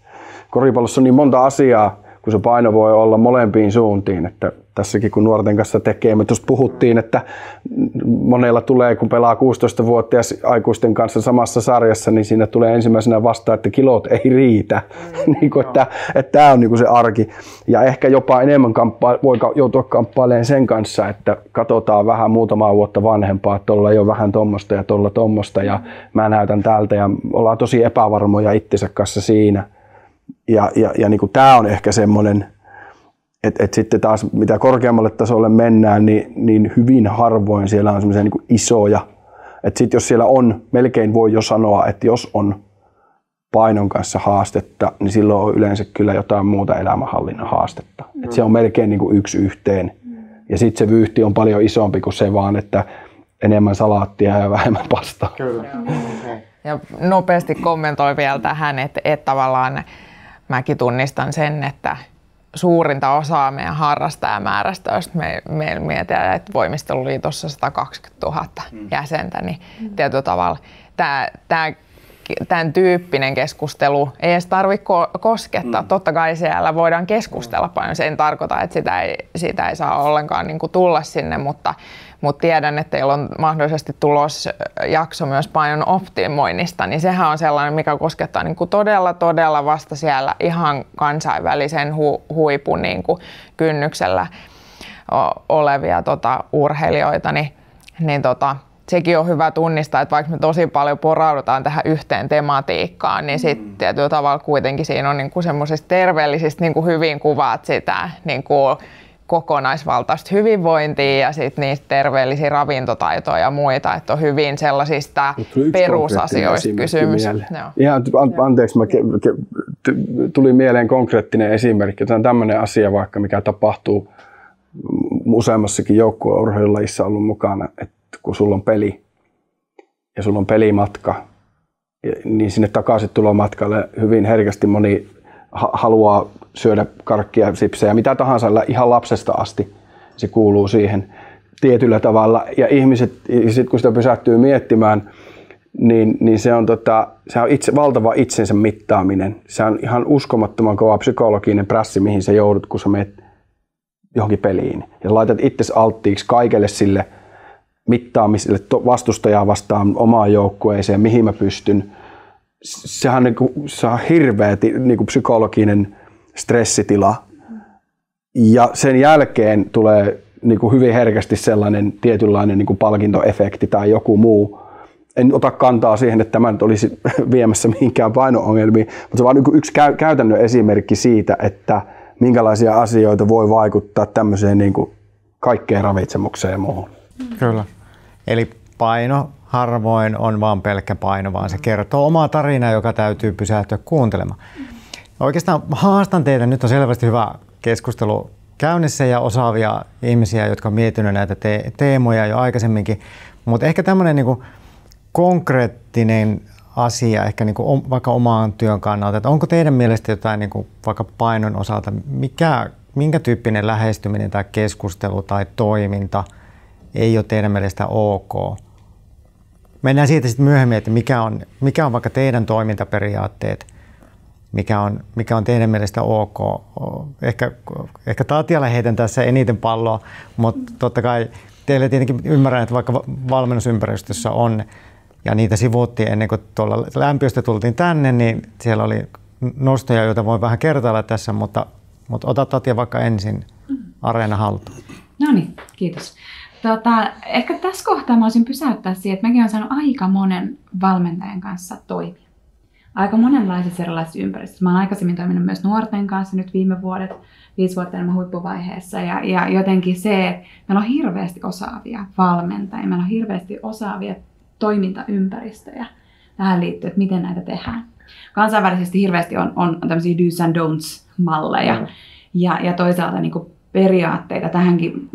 Koripallossa on niin monta asiaa, kun se paino voi olla molempiin suuntiin. Että tässäkin kun nuorten kanssa tekee, me tuosta puhuttiin, että monella tulee, kun pelaa 16-vuotias aikuisten kanssa samassa sarjassa, niin siinä tulee ensimmäisenä vastaan, että kilot ei riitä. Että tämä on niin kuin se arki. Ja ehkä jopa enemmän voi joutua kamppailemaan sen kanssa, että katsotaan vähän muutamaa vuotta vanhempaa, että tuolla ei ole vähän tommosta ja tuolla tommosta ja mä näytän täältä ja ollaan tosi epävarmoja itsensä kanssa siinä. Ja niin kuin tämä on ehkä semmoinen, Et sitten taas mitä korkeammalle tasolle mennään, niin hyvin harvoin siellä on semmoisia niin isoja. Et sit jos siellä on, melkein voi jo sanoa, että jos on painon kanssa haastetta, niin silloin on yleensä kyllä jotain muuta elämänhallinnan haastetta. Et se on melkein niin kuin yksi yhteen. Ja sitten se vyyhti on paljon isompi kuin se vaan, että enemmän salaattia ja vähemmän pastaa. Kyllä. Ja nopeasti kommentoin vielä tähän, että tavallaan mäkin tunnistan sen, että suurinta osaa meidän harrastajamäärästä, jos me mietitään, että Voimisteluliitossa 120 000 jäsentä, niin tietyllä tavalla tämän tyyppinen keskustelu ei edes tarvitse koskettaa. Totta kai siellä voidaan keskustella paljon. Se ei tarkoita, että sitä ei saa ollenkaan niin kuin tulla sinne, mutta tiedän, että teillä on mahdollisesti tulosjakso myös painon optimoinnista, niin sehän on sellainen, mikä koskettaa niin kuin todella vasta siellä ihan kansainvälisen huipun niin kuin kynnyksellä olevia urheilijoita, niin sekin on hyvä tunnistaa, että vaikka me tosi paljon poraudutaan tähän yhteen tematiikkaan, niin sitten tietyllä tavalla kuitenkin siinä on niinku semmoisista terveellisistä niinku hyvin kuvaat sitä niinku kokonaisvaltaista hyvinvointia ja sitten niistä terveellisiä ravintotaitoja ja muita, että on hyvin sellaisista perusasioista kysymys. Ihan, anteeksi, tuli mieleen konkreettinen esimerkki. Tämä on tämmöinen asia vaikka, mikä tapahtuu useammassakin joukkueurheilulajissa ollut mukana, että kun sulla on peli ja sulla on pelimatka, niin sinne takaisin tulomatkalle hyvin herkästi moni haluaa syödä karkkia, sipsejä, mitä tahansa, ihan lapsesta asti se kuuluu siihen tietyllä tavalla. Ja ihmiset, kun sitä pysähtyy miettimään, niin se on valtava itsensä mittaaminen. Se on ihan uskomattoman kova psykologinen prässi, mihin sä joudut, kun sä menet johonkin peliin. Ja laitat itsesi alttiiksi kaikelle sille mittaamiselle vastustajaa vastaan omaan joukkueeseen, mihin mä pystyn. Sehän se on hirveä psykologinen stressitila. Ja sen jälkeen tulee hyvin herkästi sellainen tietynlainen palkintoefekti tai joku muu. En ota kantaa siihen, että tämä nyt olisi viemässä mihinkään paino-ongelmiin, mutta se on vain yksi käytännön esimerkki siitä, että minkälaisia asioita voi vaikuttaa tämmöiseen kaikkeen ravitsemukseen ja muuhun. Kyllä. Eli paino harvoin on vaan pelkkä paino, vaan se kertoo omaa tarinaa, joka täytyy pysähtyä kuuntelemaan. Oikeastaan haastan teitä, nyt on selvästi hyvä keskustelu käynnissä ja osaavia ihmisiä, jotka on miettinyt näitä teemoja jo aikaisemminkin, mutta ehkä tämmöinen konkreettinen asia, ehkä vaikka oman työn kannalta, että onko teidän mielestä jotain vaikka painon osalta, minkä tyyppinen lähestyminen tai keskustelu tai toiminta ei ole teidän mielestä ok? Mennään siitä sitten myöhemmin, että mikä on vaikka teidän toimintaperiaatteet, mikä on teidän mielestä ok. Ehkä Tatjalle heitän tässä eniten palloa, mutta totta kai teille tietenkin ymmärrän, että vaikka valmennusympäristössä on, ja niitä sivuttiin ennen kuin tuolla lämpiöstä tultiin tänne, niin siellä oli nostoja, joita voin vähän kertailla tässä, mutta ota Tatja vaikka ensin areena haltuun. No niin, kiitos. Ehkä tässä kohtaa mä olisin pysäyttää siihen, että mäkin olen saanut aika monen valmentajan kanssa toimia. Aika monenlaisissa erilaisissa ympäristöissä. Mä olen aikaisemmin toiminut myös nuorten kanssa nyt viime vuodet, 5 vuotta enemmän huippuvaiheessa. Ja jotenkin se, että meillä on hirveästi osaavia valmentajia, meillä on hirveästi osaavia toimintaympäristöjä tähän liittyen, että miten näitä tehdään. Kansainvälisesti hirveästi on tämmöisiä do's and don'ts-malleja ja toisaalta periaatteita. Tähänkin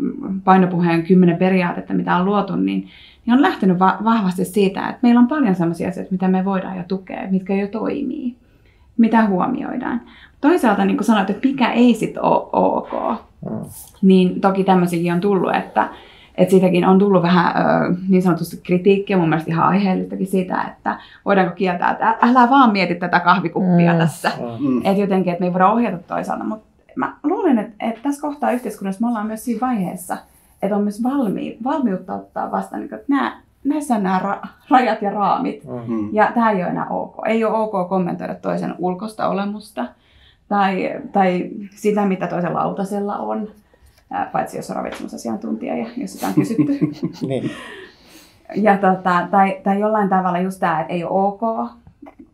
painopuheen 10 periaatetta, mitä on luotu, niin on lähtenyt vahvasti siitä, että meillä on paljon sellaisia asioita, mitä me voidaan jo tukea, mitkä jo toimii, mitä huomioidaan. Toisaalta niin kuin sanoit, että mikä ei sitten ole ok, niin toki tämmöisiäkin on tullut, että siitäkin on tullut vähän niin sanotusti kritiikkiä, mun mielestä ihan aiheellistakin siitä, että voidaanko kieltää, että älä vaan mieti tätä kahvikuppia tässä. Että jotenkin, että me ei voida ohjata toisaalta, mutta mä luulen, että tässä kohtaa yhteiskunnassa me ollaan myös siinä vaiheessa, että on myös valmiutta ottaa vastaan, että näissä on nämä rajat ja raamit. Ja tämä ei ole enää ok. Ei ole ok kommentoida toisen ulkoista olemusta tai sitä, mitä toisella lautasella on. Paitsi jos on ravitsemusasiantuntija ja jos sitä on kysytty. Niin. Ja tai jollain tavalla just tämä, että ei ole ok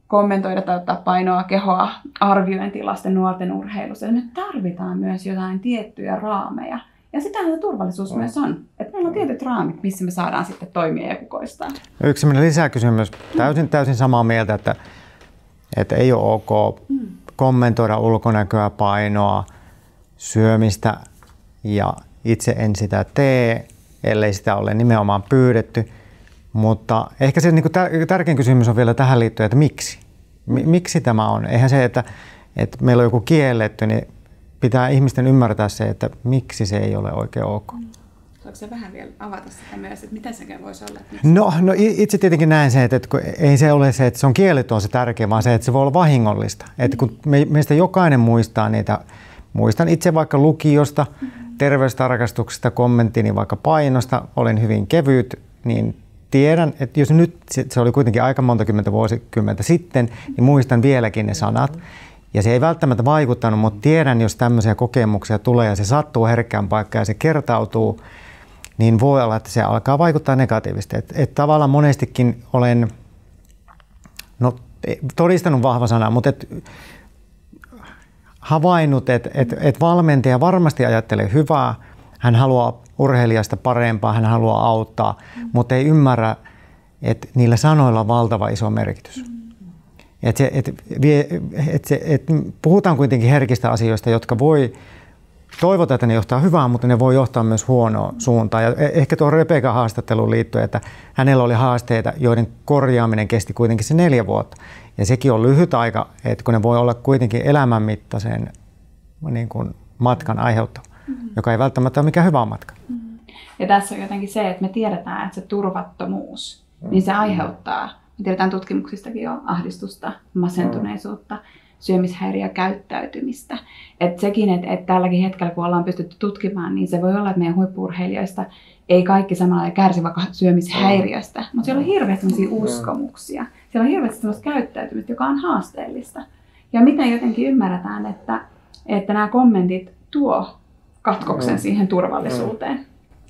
kommentoida tai ottaa painoa, kehoa arviointiin lasten nuorten urheilussa. Ja me tarvitaan myös jotain tiettyjä raameja. Ja sitähän se turvallisuus myös on. Että meillä on tietyt raamit, missä me saadaan sitten toimia ja kukoistaa. Yksi lisäkysymys. Täysin samaa mieltä, että ei ole ok kommentoida ulkonäköä, painoa, syömistä ja itse en sitä tee, ellei sitä ole nimenomaan pyydetty. Mutta ehkä se tärkein kysymys on vielä tähän liittyen, että miksi? Miksi tämä on? Eihän se, että meillä on joku kielletty, niin pitää ihmisten ymmärtää se, että miksi se ei ole oikein ok. Saatko se vähän vielä avata sitä myös, että mitä sekin voisi olla? No itse tietenkin näen se, että ei se ole se, että se on kielletty on se tärkeä, vaan se, että se voi olla vahingollista. Että kun meistä jokainen muistaa niitä, muistan itse vaikka lukiosta, terveystarkastuksesta, kommenttini vaikka painosta, olen hyvin kevyt, niin tiedän, että jos nyt se oli kuitenkin aika monta vuosikymmentä sitten, niin muistan vieläkin ne sanat. Ja se ei välttämättä vaikuttanut, mutta tiedän, jos tämmöisiä kokemuksia tulee ja se sattuu herkkään paikkaan ja se kertautuu, niin voi olla, että se alkaa vaikuttaa negatiivisesti. Että tavallaan monestikin olen, todistanut vahva sana, mutta havainnut, että valmentaja varmasti ajattelee hyvää, hän haluaa urheilijasta parempaa, hän haluaa auttaa, mutta ei ymmärrä, että niillä sanoilla on valtava iso merkitys. Puhutaan kuitenkin herkistä asioista, jotka voi, toivotaan, että ne johtaa hyvään, mutta ne voi johtaa myös huonoon suuntaan. Ja ehkä tuohon Rebekan haastatteluun liittyen, että hänellä oli haasteita, joiden korjaaminen kesti kuitenkin se 4 vuotta. Ja sekin on lyhyt aika, että kun ne voi olla kuitenkin elämänmittaisen niin kuin matkan aiheuttava, joka ei välttämättä ole mikään hyvä matka. Ja tässä on jotenkin se, että me tiedetään, että se turvattomuus, niin se aiheuttaa, me tiedetään tutkimuksistakin jo ahdistusta, masentuneisuutta, syömishäiriökäyttäytymistä. Että sekin, että tälläkin hetkellä, kun ollaan pystytty tutkimaan, niin se voi olla, että meidän huippu-urheilijoista ei kaikki samalla kärsi vaikka syömishäiriöstä, mutta siellä on hirveästi sellaisia uskomuksia. Siellä on hirveästi sellaista käyttäytymistä, joka on haasteellista. Ja miten jotenkin ymmärretään, että nämä kommentit tuo katkoksen siihen turvallisuuteen.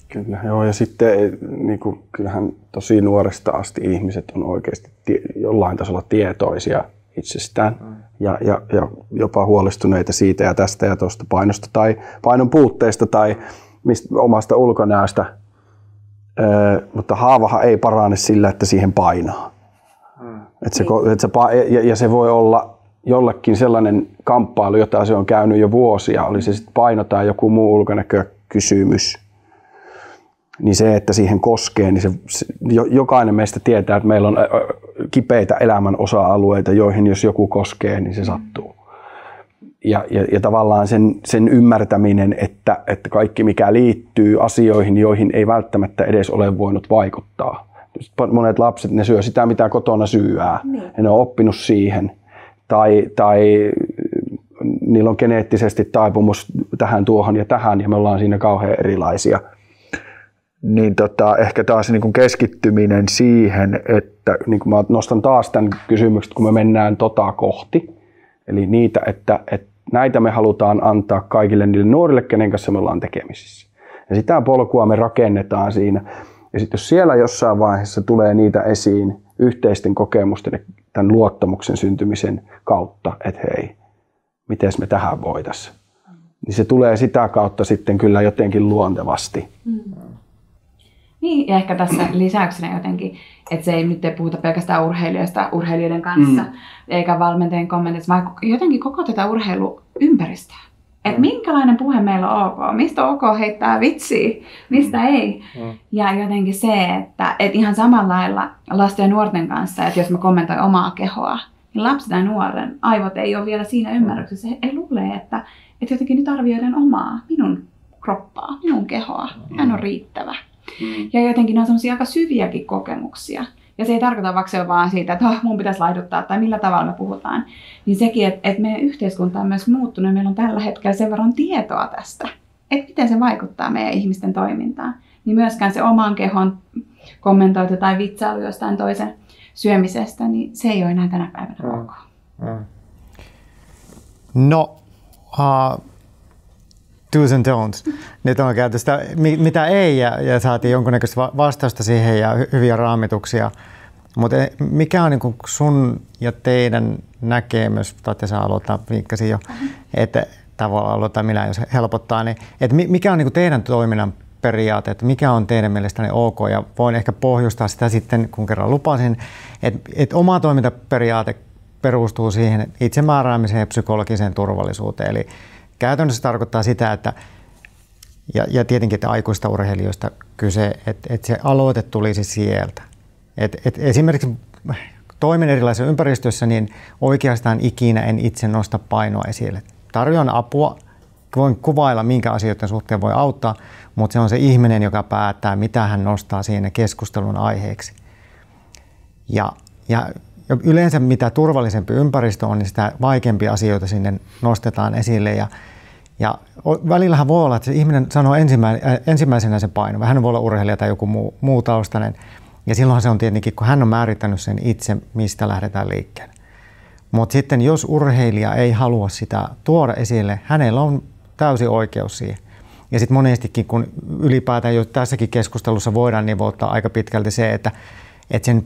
Kyllä, joo. Ja sitten niin kuin, kyllähän tosi nuoresta asti ihmiset on oikeasti jollain tasolla tietoisia itsestään ja jopa huolestuneita siitä ja tästä ja tuosta painosta tai painon puutteesta tai omasta ulkonäöstä. Mutta haavahan ei parane sillä, että siihen painaa. Ja se voi olla jollekin sellainen kamppailu, jota se on käynyt jo vuosia, oli se sitten paino tai joku muu ulkonäkökysymys. Niin se, että siihen koskee, niin jokainen meistä tietää, että meillä on kipeitä elämän osa-alueita, joihin jos joku koskee, niin se sattuu. Ja tavallaan sen ymmärtäminen, että kaikki mikä liittyy asioihin, joihin ei välttämättä edes ole voinut vaikuttaa. Monet lapset, ne syö sitä, mitä kotona syödään. Ja ne on oppinut siihen. Tai niillä on geneettisesti taipumus tähän, tuohon ja tähän, ja me ollaan siinä kauhean erilaisia. Niin ehkä taas niin kuin keskittyminen siihen, että niin kuin mä nostan taas tämän kysymyksen, kun me mennään kohti. Eli niitä, että näitä me halutaan antaa kaikille niille nuorille, kenen kanssa me ollaan tekemisissä. Ja sitä polkua me rakennetaan siinä. Ja sitten jos siellä jossain vaiheessa tulee niitä esiin yhteisten kokemusten tämän luottamuksen syntymisen kautta, että hei, miten me tähän voitaisiin. Niin se tulee sitä kautta sitten kyllä jotenkin luontevasti. Niin, ja ehkä tässä lisäyksenä jotenkin, että se ei nyt puhuta pelkästään urheilijoista urheilijoiden kanssa, eikä valmentajien kommenteista, vaan jotenkin koko tätä urheiluympäristöä. Että minkälainen puhe meillä on ok, mistä on ok heittää vitsiä, mistä ei. Ja jotenkin se, että ihan samalla lailla lasten ja nuorten kanssa, että jos mä kommentoin omaa kehoa, niin lapsen ja nuoren aivot ei ole vielä siinä ymmärryksessä. He luulee, että jotenkin nyt arvioidaan minun kroppaa, minun kehoa, hän on riittävä. Ja jotenkin ne on sellaisia aika syviäkin kokemuksia. Ja se ei tarkoita vaikka se on vaan siitä, että mun pitäisi laihduttaa tai millä tavalla me puhutaan. Niin sekin, että meidän yhteiskunta on myös muuttunut ja meillä on tällä hetkellä sen verran tietoa tästä, että miten se vaikuttaa meidän ihmisten toimintaan. Niin myöskään se oman kehon kommentointi tai vitsailu jostain toisen syömisestä, niin se ei ole enää tänä päivänä ok. No, do's and don'ts. Nyt on käyty sitä, mitä ei, ja saatiin jonkunnäköistä vastausta siihen ja hyviä raamituksia. Mutta mikä on niin sun ja teidän näkemys, tai sä aloittaa, vinkkasin jo, että tavallaan aloitan minä, jos helpottaa, niin että mikä on niin teidän toiminnan periaate, että mikä on teidän mielestäni ok, ja voin ehkä pohjustaa sitä sitten, kun kerran lupasin, että oma toimintaperiaate perustuu siihen itsemääräämiseen ja psykologiseen turvallisuuteen. Eli käytännössä tarkoittaa sitä, että ja tietenkin, että aikuista urheilijoista kyse, että se aloite tulisi sieltä. Et esimerkiksi toimin erilaisissa ympäristöissä, niin oikeastaan ikinä en itse nosta painoa esille. Tarjoan apua, voin kuvailla, minkä asioiden suhteen voi auttaa, mutta se on se ihminen, joka päättää, mitä hän nostaa siinä keskustelun aiheeksi. Ja yleensä mitä turvallisempi ympäristö on, niin sitä vaikeampia asioita sinne nostetaan esille. Ja välillähän voi olla, että se ihminen sanoo ensimmäisenä se paino. Hän voi olla urheilija tai joku muu taustainen. Ja silloin se on tietenkin, kun hän on määrittänyt sen itse, mistä lähdetään liikkeelle. Mutta sitten jos urheilija ei halua sitä tuoda esille, hänellä on täysi oikeus siihen. Ja sitten monestikin, kun ylipäätään jo tässäkin keskustelussa voidaan nivouttaa aika pitkälti se, että sen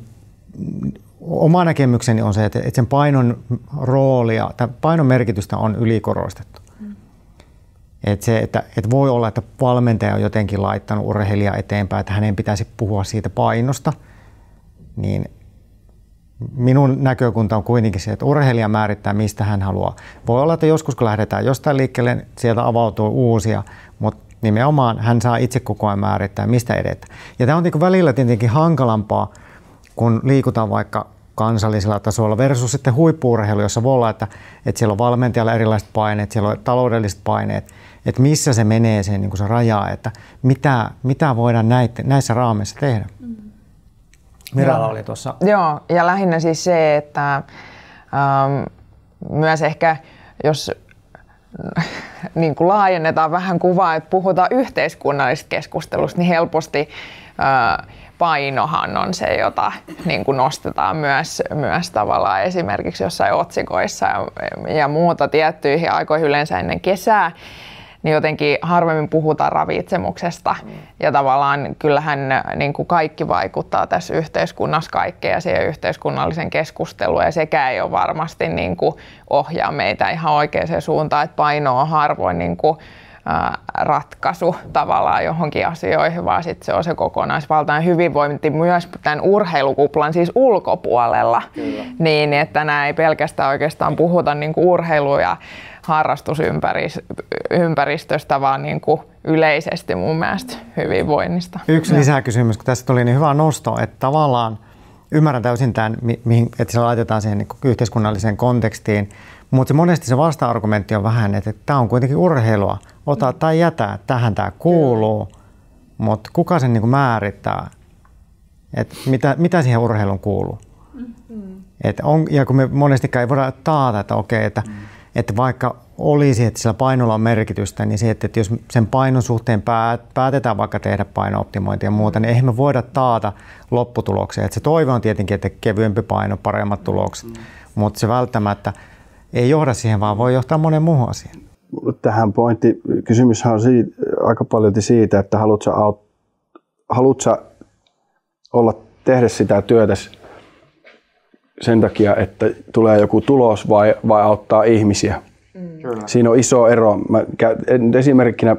oma näkemykseni on se, että sen painon roolia tai painon merkitystä on ylikorostettu. Että voi olla, että valmentaja on jotenkin laittanut urheilijaa eteenpäin, että hänen pitäisi puhua siitä painosta, niin minun näkökunta on kuitenkin se, että urheilija määrittää, mistä hän haluaa. Voi olla, että joskus kun lähdetään jostain liikkeelle, sieltä avautuu uusia, mutta nimenomaan hän saa itse koko ajan määrittää, mistä edetään. Ja tämä on välillä tietenkin hankalampaa, kun liikutaan vaikka kansallisella tasolla versus sitten huippu-urheilu, jossa voi olla, että siellä on valmentajalla erilaiset paineet, siellä on taloudelliset paineet, että missä se menee se, niin kuin se raja, että mitä voidaan näissä raameissa tehdä. Miralla oli tuossa. Joo, ja lähinnä siis se, että myös ehkä jos niin kuin laajennetaan vähän kuvaa, että puhutaan yhteiskunnallisesta keskustelusta, niin helposti painohan on se, jota niin kuin nostetaan myös tavallaan esimerkiksi jossain otsikoissa ja muuta tiettyihin aikoihin yleensä ennen kesää, niin jotenkin harvemmin puhutaan ravitsemuksesta. Ja tavallaan kyllähän niin kuin kaikki vaikuttaa tässä yhteiskunnassa kaikkeen ja siihen yhteiskunnallisen keskusteluun, ja sekään ei ole varmasti niin kuin ohjaa meitä ihan oikeaan suuntaan, että paino on harvoin niin kuin ratkaisu tavallaan johonkin asioihin, vaan sitten se on se kokonaisvaltainen hyvinvointi myös tämän urheilukuplan siis ulkopuolella. Kyllä. Niin, että nämä ei pelkästään oikeastaan puhuta niin kuin urheilu- ja harrastusympäristöstä, vaan niin kuin yleisesti mun mielestä hyvinvoinnista. Yksi lisäkysymys, kun tässä tuli niin hyvä nosto, että tavallaan ymmärrän täysin tämän, että se laitetaan siihen niin kuin yhteiskunnalliseen kontekstiin, mutta monesti se vasta-argumentti on vähän, että tämä on kuitenkin urheilua. Ota tai jätä, tähän tämä kuuluu, mutta kuka sen niin kuin määrittää, että mitä siihen urheiluun kuuluu. Ja kun me monestikaan ei voida taata, että okei, että vaikka olisi, että sillä painolla on merkitystä, niin se, että jos sen painon suhteen päätetään vaikka tehdä paino-optimointia ja muuta, niin eihän me voida taata lopputuloksia. Että se toive on tietenkin, että kevyempi paino, paremmat tulokset, mutta se välttämättä ei johda siihen, vaan voi johtaa monen muuhun asiaan. Tähän pointti, kysymyshän on aika paljon siitä, että haluatko tehdä sitä työtä sen takia, että tulee joku tulos vai auttaa ihmisiä. Siinä on iso ero. Esimerkkinä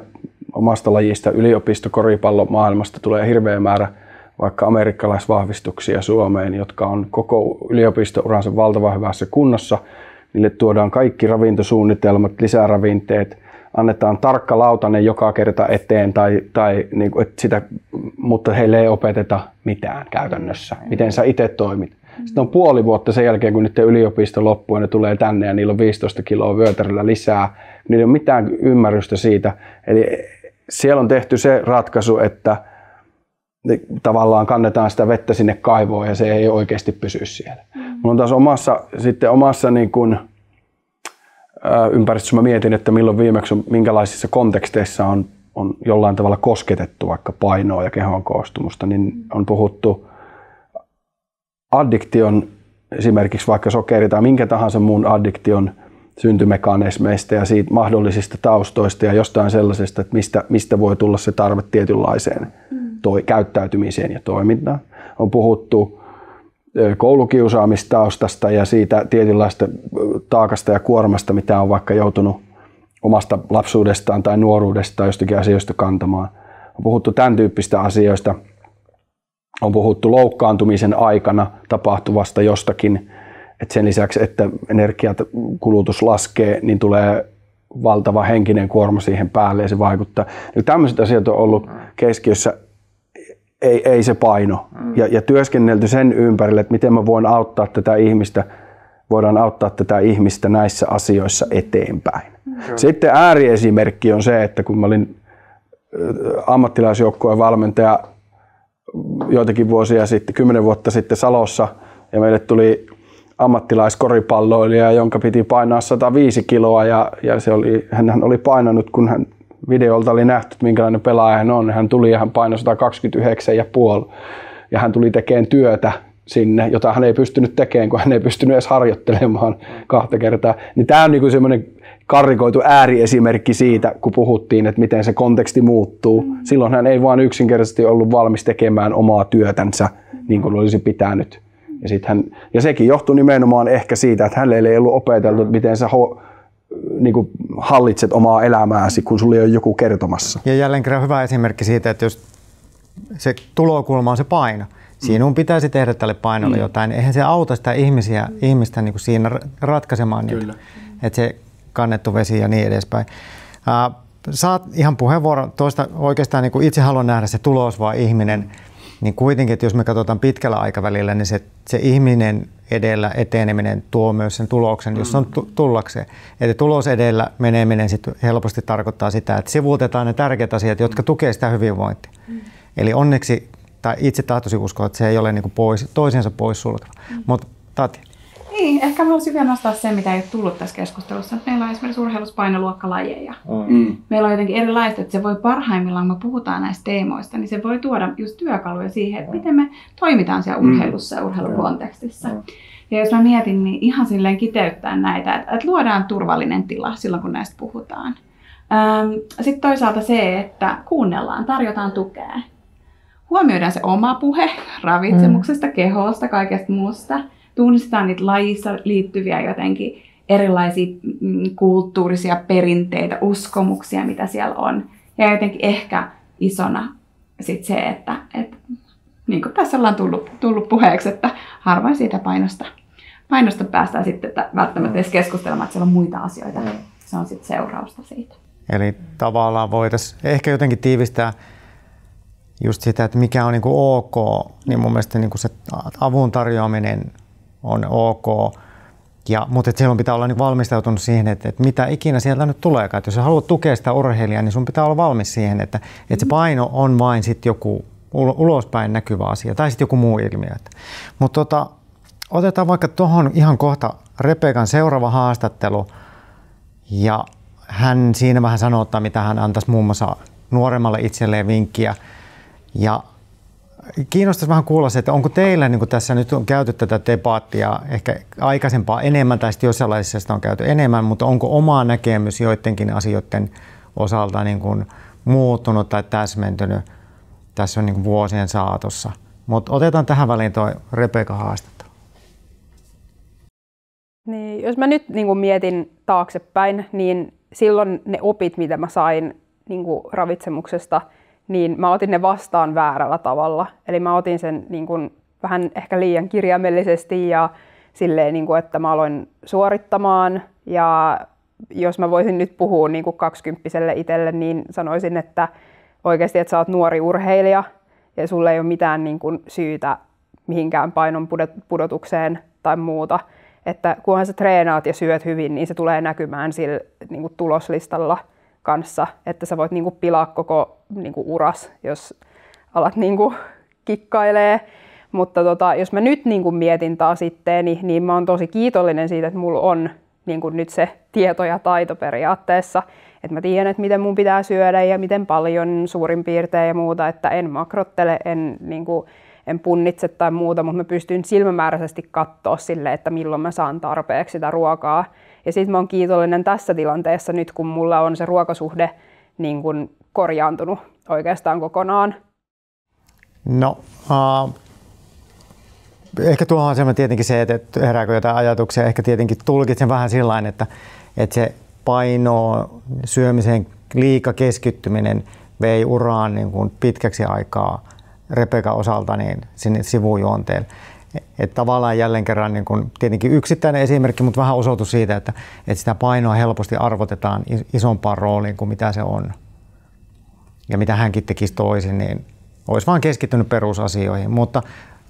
omasta lajista yliopistokoripallomaailmasta tulee hirveä määrä vaikka amerikkalaisvahvistuksia Suomeen, jotka on koko yliopisto-uransa valtavan hyvässä kunnossa. Niille tuodaan kaikki ravintosuunnitelmat, lisäravinteet, annetaan tarkka lautanen joka kerta eteen, tai niin kuin, mutta heille ei opeteta mitään käytännössä, miten sä itse toimit. Sitten on puoli vuotta sen jälkeen, kun nyt yliopisto loppuu ja ne tulee tänne ja niillä on 15 kiloa vyötäröllä lisää. Niillä ei ole mitään ymmärrystä siitä. Eli siellä on tehty se ratkaisu, että tavallaan kannetaan sitä vettä sinne kaivoon ja se ei oikeasti pysy siellä. Mulla on taas omassa niin kuin, ympäristössä mä mietin, että milloin viimeksi minkälaisissa konteksteissa on jollain tavalla kosketettu vaikka painoa ja kehon koostumusta, niin on puhuttu addiktion, esimerkiksi vaikka sokeri tai minkä tahansa muun addiktion syntymekanismeista ja siitä mahdollisista taustoista ja jostain sellaisesta, että mistä voi tulla se tarve tietynlaiseen käyttäytymiseen ja toimintaan. On puhuttu koulukiusaamistaustasta ja siitä tietynlaista taakasta ja kuormasta, mitä on vaikka joutunut omasta lapsuudestaan tai nuoruudestaan jostakin asioista kantamaan. On puhuttu tämän tyyppistä asioista. On puhuttu loukkaantumisen aikana tapahtuvasta jostakin. Et sen lisäksi, että energiakulutus laskee, niin tulee valtava henkinen kuorma siihen päälle ja se vaikuttaa. Ja tämmöiset asiat on ollut keskiössä, ei se paino. Ja työskennelty sen ympärille, että miten mä voin auttaa tätä ihmistä, voidaan auttaa tätä ihmistä näissä asioissa eteenpäin. Sitten ääriesimerkki on se, että kun mä olin ammattilaisjoukkueen valmentaja joitakin vuosia sitten, 10 vuotta sitten Salossa, ja meille tuli ammattilaiskoripalloilija, jonka piti painaa 105 kiloa, ja hän oli painanut, kun hän videolta oli nähty, minkälainen pelaaja hän on. Hän tuli ja hän painoi 129,5, ja hän tuli tekemään työtä sinne, jota hän ei pystynyt tekemään, kun hän ei pystynyt edes harjoittelemaan 2 kertaa. Niin tämä on niin kuin semmoinen karrikoitu ääriesimerkki siitä, kun puhuttiin, että miten se konteksti muuttuu. Silloin hän ei vaan yksinkertaisesti ollut valmis tekemään omaa työtänsä niin kuin olisi pitänyt. Ja sekin johtui nimenomaan ehkä siitä, että hänelle ei ollut opeteltu, että miten sä niin kuin hallitset omaa elämääsi, kun sulla ei ole joku kertomassa. Ja jälleen kerran hyvä esimerkki siitä, että jos se tulokulma on se paino, sinun pitäisi tehdä tälle painolle jotain. Eihän se auta sitä ihmistä niin kuin siinä ratkaisemaan niitä. Että se kannettu vesi ja niin edespäin. Saat ihan puheenvuoron tuosta oikeastaan, niin kuin itse haluan nähdä se tulos vai ihminen, niin kuitenkin, että jos me katsotaan pitkällä aikavälillä, niin se ihminen edellä eteneminen tuo myös sen tuloksen, jos on tullakseen. Eli tulos edellä meneminen sit helposti tarkoittaa sitä, että sivuutetaan ne tärkeät asiat, jotka tukevat sitä hyvinvointia. Eli onneksi, tai itse tahtoisin uskoa, että se ei ole niin kuin toisensa poissulkeva. Mutta Tati. Niin, ehkä haluaisin vielä nostaa sen, mitä ei ole tullut tässä keskustelussa. Meillä on esimerkiksi urheilussa painoluokkalajeja. Meillä on jotenkin erilaista, että se voi parhaimmillaan, kun me puhutaan näistä teemoista, niin se voi tuoda just työkaluja siihen, että miten me toimitaan siellä urheilussa ja urheilukontekstissa. Ja jos mä mietin, niin ihan silleen kiteyttää näitä, että luodaan turvallinen tila silloin, kun näistä puhutaan. Sitten toisaalta se, että kuunnellaan, tarjotaan tukea. Huomioidaan se oma puhe ravitsemuksesta, kehosta, kaikesta muusta. Tunnistetaan niitä lajissa liittyviä jotenkin erilaisia kulttuurisia perinteitä, uskomuksia, mitä siellä on. Ja jotenkin ehkä isona sit se, että niin kuin tässä ollaan tullut puheeksi, että harvoin siitä painosta päästään sitten välttämättä edes keskustelemaan, että siellä on muita asioita. Se on sitten seurausta siitä. Eli tavallaan voitaisiin ehkä jotenkin tiivistää just sitä, että mikä on niin kuin ok, niin mun mielestä niin kuin se avun tarjoaminen on ok, mutta silloin pitää olla niin valmistautunut siihen, että mitä ikinä sieltä nyt tuleekaan. Että jos sä haluat tukea sitä urheilijaa, niin sun pitää olla valmis siihen, että se paino on vain sit joku ulospäin näkyvä asia tai sitten joku muu ilmiö. Mutta otetaan vaikka tuohon ihan kohta Rebekan seuraava haastattelu, ja hän siinä vähän sanottaa, mitä hän antaisi muun muassa nuoremmalle itselleen vinkkiä. Ja kiinnostaisi vähän kuulla se, että onko teillä, niin kuin tässä nyt on käyty tätä debaattia ehkä aikaisempaa enemmän, tai sitten jossain laissa sitä on käyty enemmän, mutta onko oma näkemys joidenkin asioiden osalta niin kuin muuttunut tai täsmentynyt tässä on niin kuin vuosien saatossa. Mutta otetaan tähän väliin tuo Rebeka haastattelu. Niin, jos mä nyt niin kuin mietin taaksepäin, niin silloin ne opit, mitä mä sain niin kuin ravitsemuksesta, niin mä otin ne vastaan väärällä tavalla. Eli mä otin sen niin kuin vähän ehkä liian kirjaimellisesti ja silleen, niin kuin, että mä aloin suorittamaan. Ja jos mä voisin nyt puhua niin kuin 20-vuotiaalle itselle, niin sanoisin, että oikeasti, että sä oot nuori urheilija ja sulle ei ole mitään niin kuin syytä mihinkään painon pudotukseen tai muuta. Että kunhan sä treenaat ja syöt hyvin, niin se tulee näkymään sillä niin kuin tuloslistalla kanssa, että sä voit niin kuin pilaa koko niin kuin uras, jos alat niin kuin kikkailee. Mutta jos mä nyt niin kuin mietin taas itteeni, niin mä oon tosi kiitollinen siitä, että mulla on niin kuin nyt se tieto ja taito periaatteessa. Että mä tiedän, että miten mun pitää syödä ja miten paljon suurin piirtein ja muuta, että en makrottele, en punnitse tai muuta, mutta mä pystyn silmämääräisesti katsoa sille, että milloin mä saan tarpeeksi sitä ruokaa. Ja sit mä oon kiitollinen tässä tilanteessa nyt, kun mulla on se ruokasuhde niin kun korjaantunut oikeastaan kokonaan. No, ehkä tuohon on semmoinen tietenkin se, että herääkö jotain ajatuksia. Ehkä tietenkin tulkitsen vähän sillain, että se paino syömisen liika keskittyminen vei uraan niin kuin pitkäksi aikaa Rebekan osalta niin sinne sivujuonteelle. Että tavallaan jälleen kerran niin kuin tietenkin yksittäinen esimerkki, mutta vähän osoitus siitä, että sitä painoa helposti arvotetaan isompaan rooliin kuin mitä se on. Ja mitä hänkin tekisi toisin, niin olisi vaan keskittynyt perusasioihin. Mutta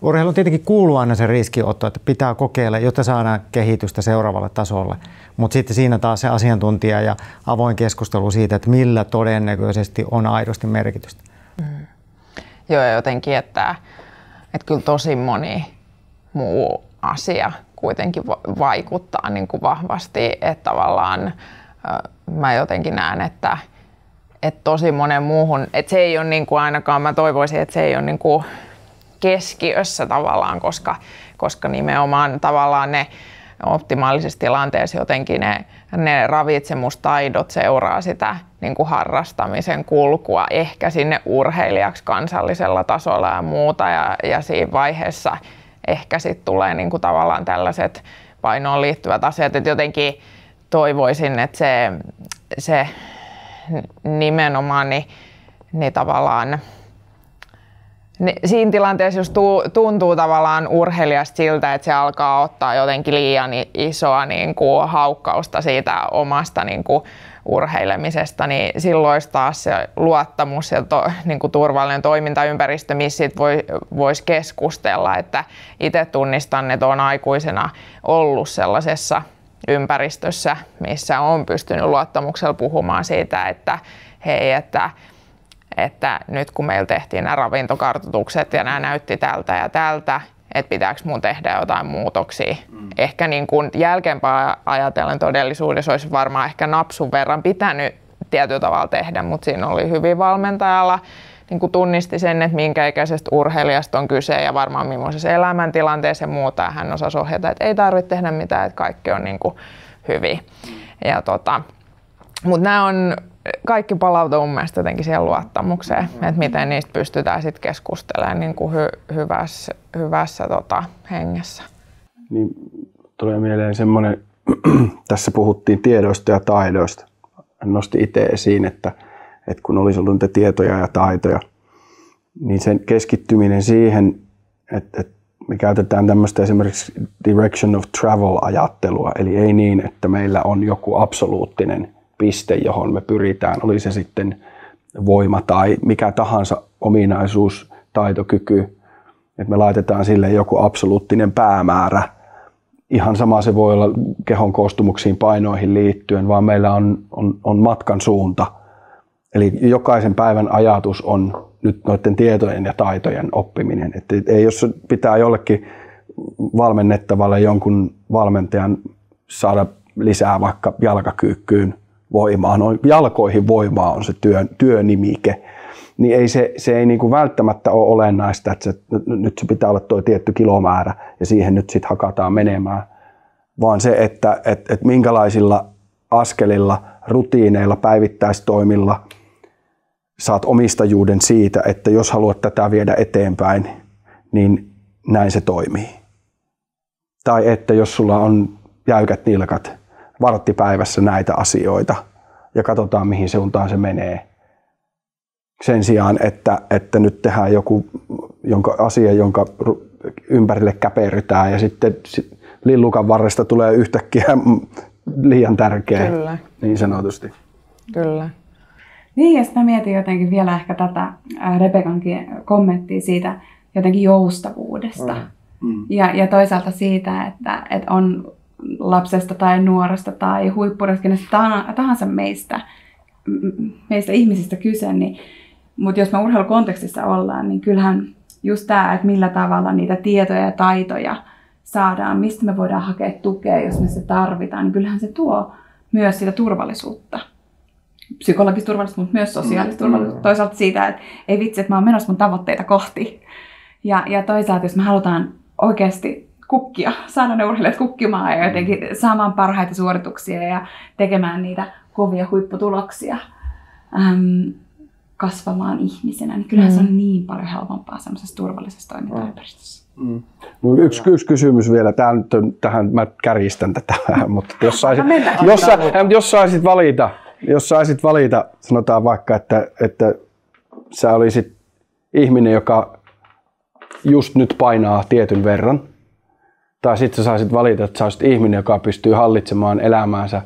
urheiluun tietenkin kuuluu aina se riskiotto, että pitää kokeilla, jotta saadaan kehitystä seuraavalle tasolle. Mutta sitten siinä taas se asiantuntija ja avoin keskustelu siitä, että millä todennäköisesti on aidosti merkitystä. Joo, ja jotenkin, että kyllä tosi moni muu asia kuitenkin vaikuttaa niin kuin vahvasti, että tavallaan mä jotenkin näen, että tosi monen muuhun, että se ei ole niin kuin ainakaan, mä toivoisin, että se ei ole niin kuin keskiössä tavallaan, koska nimenomaan tavallaan ne optimaalisessa tilanteessa jotenkin ne ravitsemustaidot seuraa sitä niin kuin harrastamisen kulkua ehkä sinne urheilijaksi kansallisella tasolla ja muuta ja siinä vaiheessa ehkä sitten tulee niin kuin tavallaan tällaiset painoon liittyvät asiat, että jotenkin toivoisin, että se nimenomaan niin tavallaan siinä tilanteessa, jos tuntuu tavallaan urheilijasta siltä, että se alkaa ottaa jotenkin liian isoa niin kuin haukkausta siitä omasta niin kuin urheilemisesta, niin silloin taas se luottamus ja niin kuin turvallinen toimintaympäristö, missä voisi keskustella. Että itse tunnistan, että olen aikuisena ollut sellaisessa ympäristössä, missä on pystynyt luottamuksella puhumaan siitä, että hei, että nyt kun meillä tehtiin nämä ravintokartoitukset ja nämä näytti tältä ja tältä, että pitääkö mun tehdä jotain muutoksia. Ehkä niin kuin jälkeenpäin ajatellen todellisuudessa olisi varmaan ehkä napsun verran pitänyt tietyllä tavalla tehdä, mutta siinä oli hyvin valmentajalla niin kuin tunnisti sen, että minkä ikäisestä urheilijasta on kyse ja varmaan millaisessa elämäntilanteessa ja muuta. Ja hän osasi ohjata, että ei tarvitse tehdä mitään, että kaikki on niin kuin hyvin. Mutta nämä on kaikki palautuu mun mielestä jotenkin siihen luottamukseen, että miten niistä pystytään sitten keskustelemaan niin kuin hyvässä hengessä. Niin, tulee mieleen semmoinen, tässä puhuttiin tiedoista ja taidoista. Hän nosti itse esiin, että kun olisi ollut niitä tietoja ja taitoja, niin sen keskittyminen siihen, että me käytetään tämmöistä esimerkiksi direction of travel-ajattelua, eli ei niin, että meillä on joku absoluuttinen piste, johon me pyritään, oli se sitten voima tai mikä tahansa ominaisuus, taitokyky, että me laitetaan sille joku absoluuttinen päämäärä. Ihan sama se voi olla kehon koostumuksiin, painoihin liittyen, vaan meillä on matkan suunta. Eli jokaisen päivän ajatus on nyt noiden tietojen ja taitojen oppiminen. Että ei, jos pitää jollekin valmennettavalle jonkun valmentajan saada lisää vaikka jalkakyykkyyn voimaa, jalkoihin voimaa on se työnimike, niin se ei niinku välttämättä ole olennaista, että nyt se pitää olla tuo tietty kilomäärä ja siihen nyt sitten hakataan menemään, vaan se, että minkälaisilla askelilla, rutiineilla, päivittäistoimilla saat omistajuuden siitä, että jos haluat tätä viedä eteenpäin, niin näin se toimii. Tai että jos sulla on jäykät nilkat, varttipäivässä näitä asioita ja katsotaan mihin suuntaan se menee. Sen sijaan, että nyt tehdään joku asia, jonka ympärille käperrytään ja sitten lillukan varresta tulee yhtäkkiä liian tärkeä. Kyllä. Niin sanotusti. Kyllä. Niin, ja sitten mietin jotenkin vielä ehkä tätä Rebekankin kommenttia siitä jotenkin joustavuudesta. Ja toisaalta siitä, että on lapsesta tai nuoresta tai huippurista, kenestä tahansa meistä ihmisistä kyse, niin, mutta jos me urheilukontekstissa ollaan, niin kyllähän just tämä, että millä tavalla niitä tietoja ja taitoja saadaan, mistä me voidaan hakea tukea, jos me se tarvitaan, niin kyllähän se tuo myös sitä turvallisuutta. Psykologista turvallisuutta, mutta myös sosiaalista turvallisuutta. Toisaalta siitä, että ei vitsi, että mä oon menossa mun tavoitteita kohti. Ja toisaalta, jos me halutaan oikeasti kukkia, saada ne urheilijat kukkimaan ja jotenkin saamaan parhaita suorituksia ja tekemään niitä kovia huipputuloksia, kasvamaan ihmisenä, niin kyllähän se on niin paljon helpompaa semmoisessa turvallisessa toimintaympäristössä. Yksi kysymys vielä. Tähän mä kärjistän tätä vähän, mutta jos saisit valita, sanotaan vaikka, että sä olisit ihminen, joka just nyt painaa tietyn verran, tai sitten sä saisit valita, että sä olisit ihminen, joka pystyy hallitsemaan elämäänsä,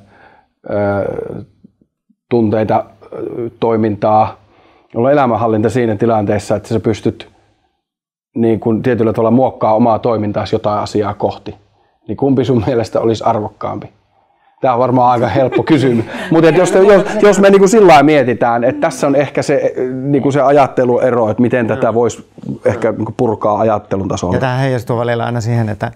tunteita, toimintaa, olla elämänhallinta siinä tilanteessa, että sä pystyt niin kun tietyllä tavalla muokkaa omaa toimintaasi jotain asiaa kohti, niin kumpi sun mielestä olisi arvokkaampi? Tämä on varmaan aika helppo kysymys, mutta jos me niin sillä lailla mietitään, että tässä on ehkä se, niin se ajatteluero, että miten tätä voisi ehkä niin purkaa ajattelun tasolla. Ja tähän heijastuu välillä aina siihen, että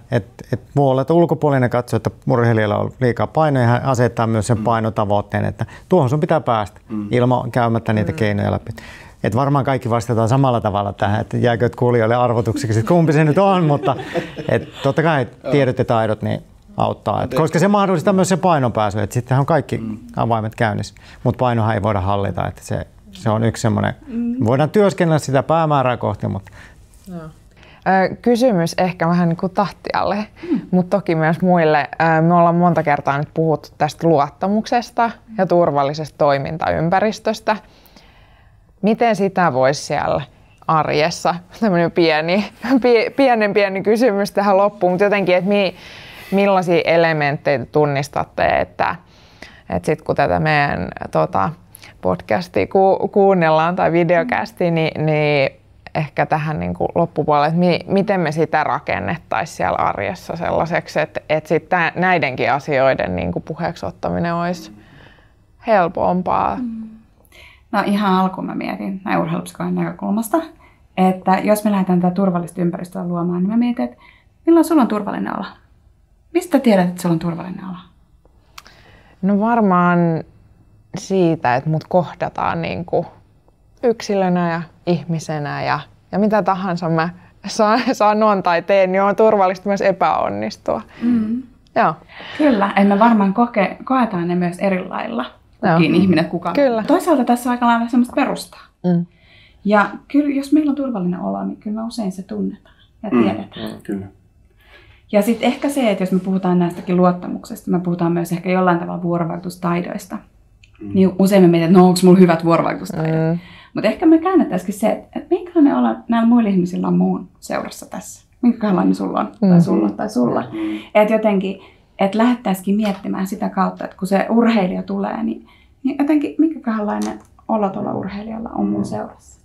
voi olla, että ulkopuolinen katsoo, että urheilijalla on liikaa painoa ja hän asettaa myös sen painotavoitteen, että tuohon sun pitää päästä ilman käymättä niitä keinoja läpi. Et varmaan kaikki vastataan samalla tavalla tähän, että jääkö kuulijoille arvotuksiksi, että kumpi se nyt on, mutta totta kai tiedot ja taidot niin auttaa. Koska se mahdollistaa myös se painonpääsy, että sittenhän on kaikki avaimet käynnissä, mutta painohan ei voida hallita. Että se on yksi semmoinen, voidaan työskennellä sitä päämäärää kohti, mutta... Kysymys ehkä vähän niin kuin Tatjalle, mutta toki myös muille. Me ollaan monta kertaa nyt puhuttu tästä luottamuksesta ja turvallisesta toimintaympäristöstä. Miten sitä voisi siellä arjessa, tämmöinen pieni kysymys tähän loppuun, mutta jotenkin, että millaisia elementtejä tunnistatte, että sit kun tätä meidän podcastia kuunnellaan tai videokästiä, niin ehkä tähän niin kuin loppupuolelle, että miten me sitä rakennettaisiin siellä arjessa sellaiseksi, että sitten näidenkin asioiden niin kuin puheeksi ottaminen olisi helpompaa. No ihan alkuun mä mietin näin urheilupsykologin näkökulmasta, että jos me lähdetään tätä turvallista ympäristöä luomaan, niin mä mietin, että milloin sulla on turvallinen olla? Mistä tiedät, että sulla on turvallinen olla? No varmaan siitä, että mut kohdataan niin kuin yksilönä ja ihmisenä ja mitä tahansa mä sanon tai teen, niin on turvallista myös epäonnistua. Joo. Kyllä, että me varmaan koetaan ne myös eri lailla. Kukin ihminen kukaan. Kyllä. Toisaalta tässä on aika lailla semmoista perustaa. Ja kyllä, jos meillä on turvallinen olo, niin kyllä me usein se tunnetaan ja tiedetään. Kyllä. Ja sitten ehkä se, että jos me puhutaan näistäkin luottamuksesta, me puhutaan myös ehkä jollain tavalla vuorovaikutustaidoista. Niin usein me mietitään, että onko mulla hyvät vuorovaikutustaidot. Mutta ehkä me käännettäisikin se, että minkälainen olla näillä muilla ihmisillä on muun seurassa tässä. Minkälainen sulla on, tai sulla, tai sulla. Että jotenkin, että lähdettäisikin miettimään sitä kautta, että kun se urheilija tulee, niin jotenkin minkälainen olo tuolla urheilijalla on mun seurassa.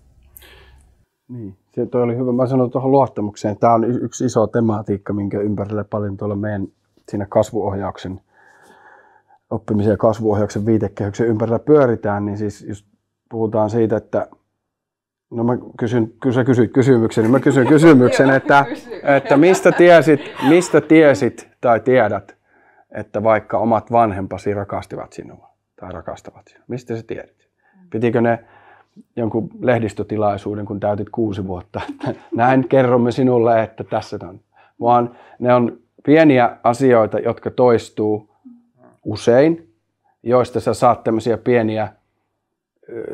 Niin, se toi oli hyvä. Mä sanon tuohon luottamukseen. Tämä on yksi iso tematiikka, minkä ympärille paljon tuolla meidän siinä kasvuohjauksen, oppimisen ja kasvuohjauksen viitekehyksen ympärillä pyöritään, niin siis just puhutaan siitä, että no mä kyllä sä kysyit kysymyksen, niin mä kysyn kysymyksen, että mistä tiesit tai tiedät, että vaikka omat vanhempasi rakastivat sinua tai rakastavat sinua. Mistä sä tiedät? Pitikö ne jonkun lehdistötilaisuuden, kun täytit 6 vuotta, että näin kerromme sinulle, että tässä on. Vaan ne on pieniä asioita, jotka toistuu usein, joista sä saat tämmöisiä pieniä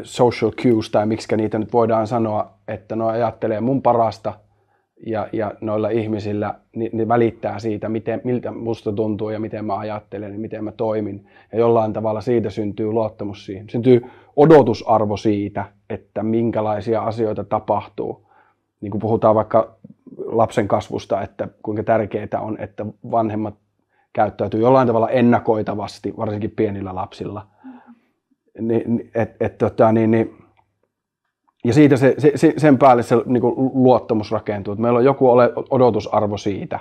social cues, tai miksi niitä nyt voidaan sanoa, että ne ajattelee mun parasta, ja noilla ihmisillä ne välittää siitä, miltä musta tuntuu ja miten mä ajattelen ja miten mä toimin. Ja jollain tavalla siitä syntyy luottamus siihen. Syntyy odotusarvo siitä, että minkälaisia asioita tapahtuu. Niin kuin puhutaan vaikka lapsen kasvusta, että kuinka tärkeää on, että vanhemmat käyttäytyy jollain tavalla ennakoitavasti, varsinkin pienillä lapsilla. Ja siitä sen päälle se niin kuin luottamus rakentuu. Että meillä on joku odotusarvo siitä.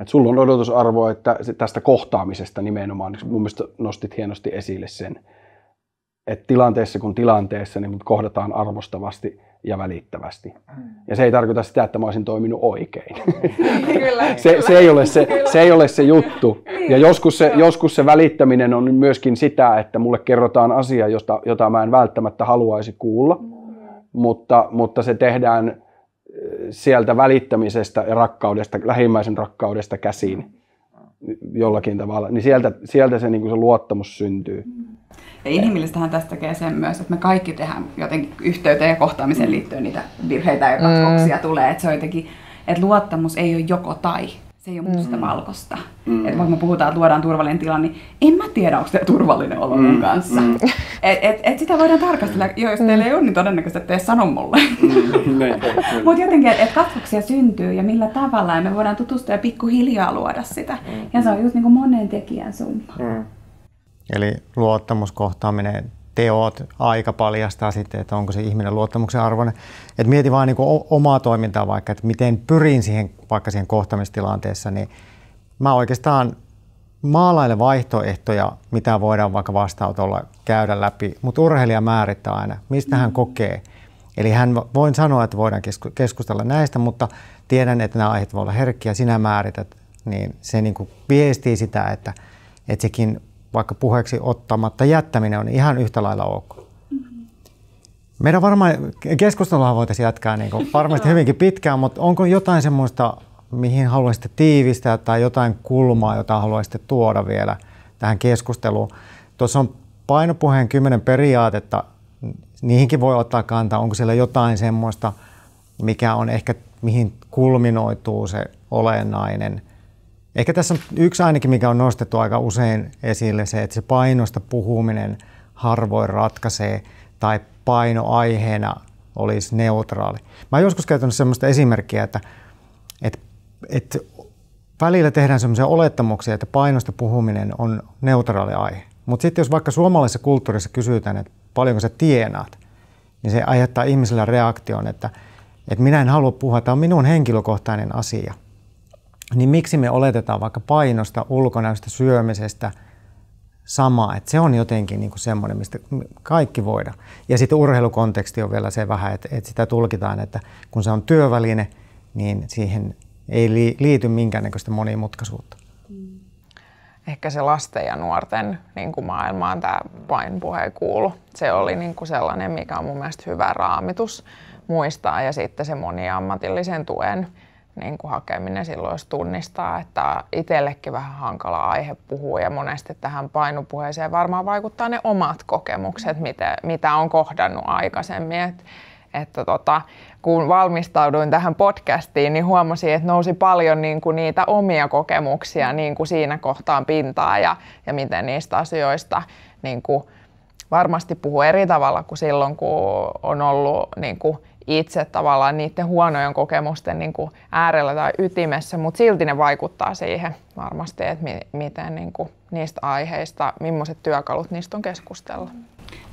Että sulla on odotusarvo että tästä kohtaamisesta nimenomaan. Mun mielestä nostit hienosti esille sen. Että tilanteessa kun tilanteessa niin mut kohdataan arvostavasti ja välittävästi. Ja se ei tarkoita sitä, että mä olisin toiminut oikein. Se ei ole se juttu. Ja joskus se välittäminen on myöskin sitä, että mulle kerrotaan asia, jota mä en välttämättä haluaisi kuulla. Mutta se tehdään sieltä välittämisestä ja rakkaudesta, lähimmäisen rakkaudesta käsin jollakin tavalla. Niin sieltä se, niin kuin se luottamus syntyy. Ja inhimillistähän tästä tekee sen myös, että me kaikki tehdään jotenkin yhteyteen ja kohtaamiseen liittyen niitä virheitä ja katkoksia tulee. Että se on jotenkin, että luottamus ei ole joko tai. Se ei ole musta-valkoista. Että vaikka me puhutaan, että luodaan turvallinen tila, niin en mä tiedä, onko teillä turvallinen olo mun kanssa. Et sitä voidaan tarkastella. Jos teillä ei ole, niin todennäköisesti ette sano mulle. Mutta jotenkin, että katkoksia syntyy ja millä tavalla. Ja me voidaan tutustua ja pikkuhiljaa luoda sitä. Ja se on just niin kuin monen tekijän summa. Eli luottamuskohtaaminen, teot, aika paljastaa sitten, että onko se ihminen luottamuksen arvoinen. Et mieti vaan niin kuin omaa toimintaa vaikka, että miten pyrin vaikka siihen kohtamistilanteessa, niin mä oikeastaan maalailen vaihtoehtoja, mitä voidaan vaikka vastaanotolla käydä läpi, mutta urheilija määrittää aina, mistä hän kokee. Eli voin sanoa, että voidaan keskustella näistä, mutta tiedän, että nämä aiheet voi olla herkkiä, sinä määrität, niin se niin kuin viestii sitä, että sekin vaikka puheeksi ottamatta jättäminen on ihan yhtä lailla ok. Meidän varmaan keskustelua voitaisiin jatkaa niin kuin varmasti hyvinkin pitkään, mutta onko jotain semmoista, mihin haluaisitte tiivistää tai jotain kulmaa, jota haluaisitte tuoda vielä tähän keskusteluun? Tuossa on painopuheen 10 periaatetta, niihinkin voi ottaa kantaa. Onko siellä jotain semmoista, mikä on ehkä, mihin kulminoituu se olennainen? Ehkä tässä on yksi ainakin, mikä on nostettu aika usein esille, se, että se painosta puhuminen harvoin ratkaisee tai painoaiheena olisi neutraali. Mä oon joskus käytänyt semmoista esimerkkiä, että välillä tehdään semmoisia olettamuksia, että painosta puhuminen on neutraali aihe. Mutta sitten jos vaikka suomalaisessa kulttuurissa kysytään, että paljonko sä tienaat, niin se aiheuttaa ihmisellä reaktion, että minä en halua puhua, tämä on minun henkilökohtainen asia. Niin miksi me oletetaan vaikka painosta, ulkonäöstä, syömisestä samaa, että se on jotenkin niin kuin semmoinen, mistä kaikki voidaan. Ja sitten urheilukonteksti on vielä se vähän, että sitä tulkitaan, että kun se on työväline, niin siihen ei liity minkäännäköistä monimutkaisuutta. Ehkä se lasten ja nuorten niin kuin maailmaan tämä painopuhe kuulu. Se oli niin kuin sellainen, mikä on mun mielestä hyvä raamitus muistaa, ja sitten se moniammatillisen tuen niin kuin hakeminen silloin, jos tunnistaa, että itsellekin vähän hankala aihe puhua, ja monesti tähän painopuheeseen varmaan vaikuttaa ne omat kokemukset, mitä on kohdannut aikaisemmin. Kun valmistauduin tähän podcastiin, niin huomasin, että nousi paljon niin kuin niitä omia kokemuksia niin kuin siinä kohtaan pintaan, ja miten niistä asioista niin kuin varmasti puhuu eri tavalla kuin silloin, kun on ollut niin kuin itse tavallaan niiden huonojen kokemusten niin kuin äärellä tai ytimessä, mutta silti ne vaikuttaa siihen varmasti, että miten niin kuin niistä aiheista, millaiset työkalut niistä on keskustella.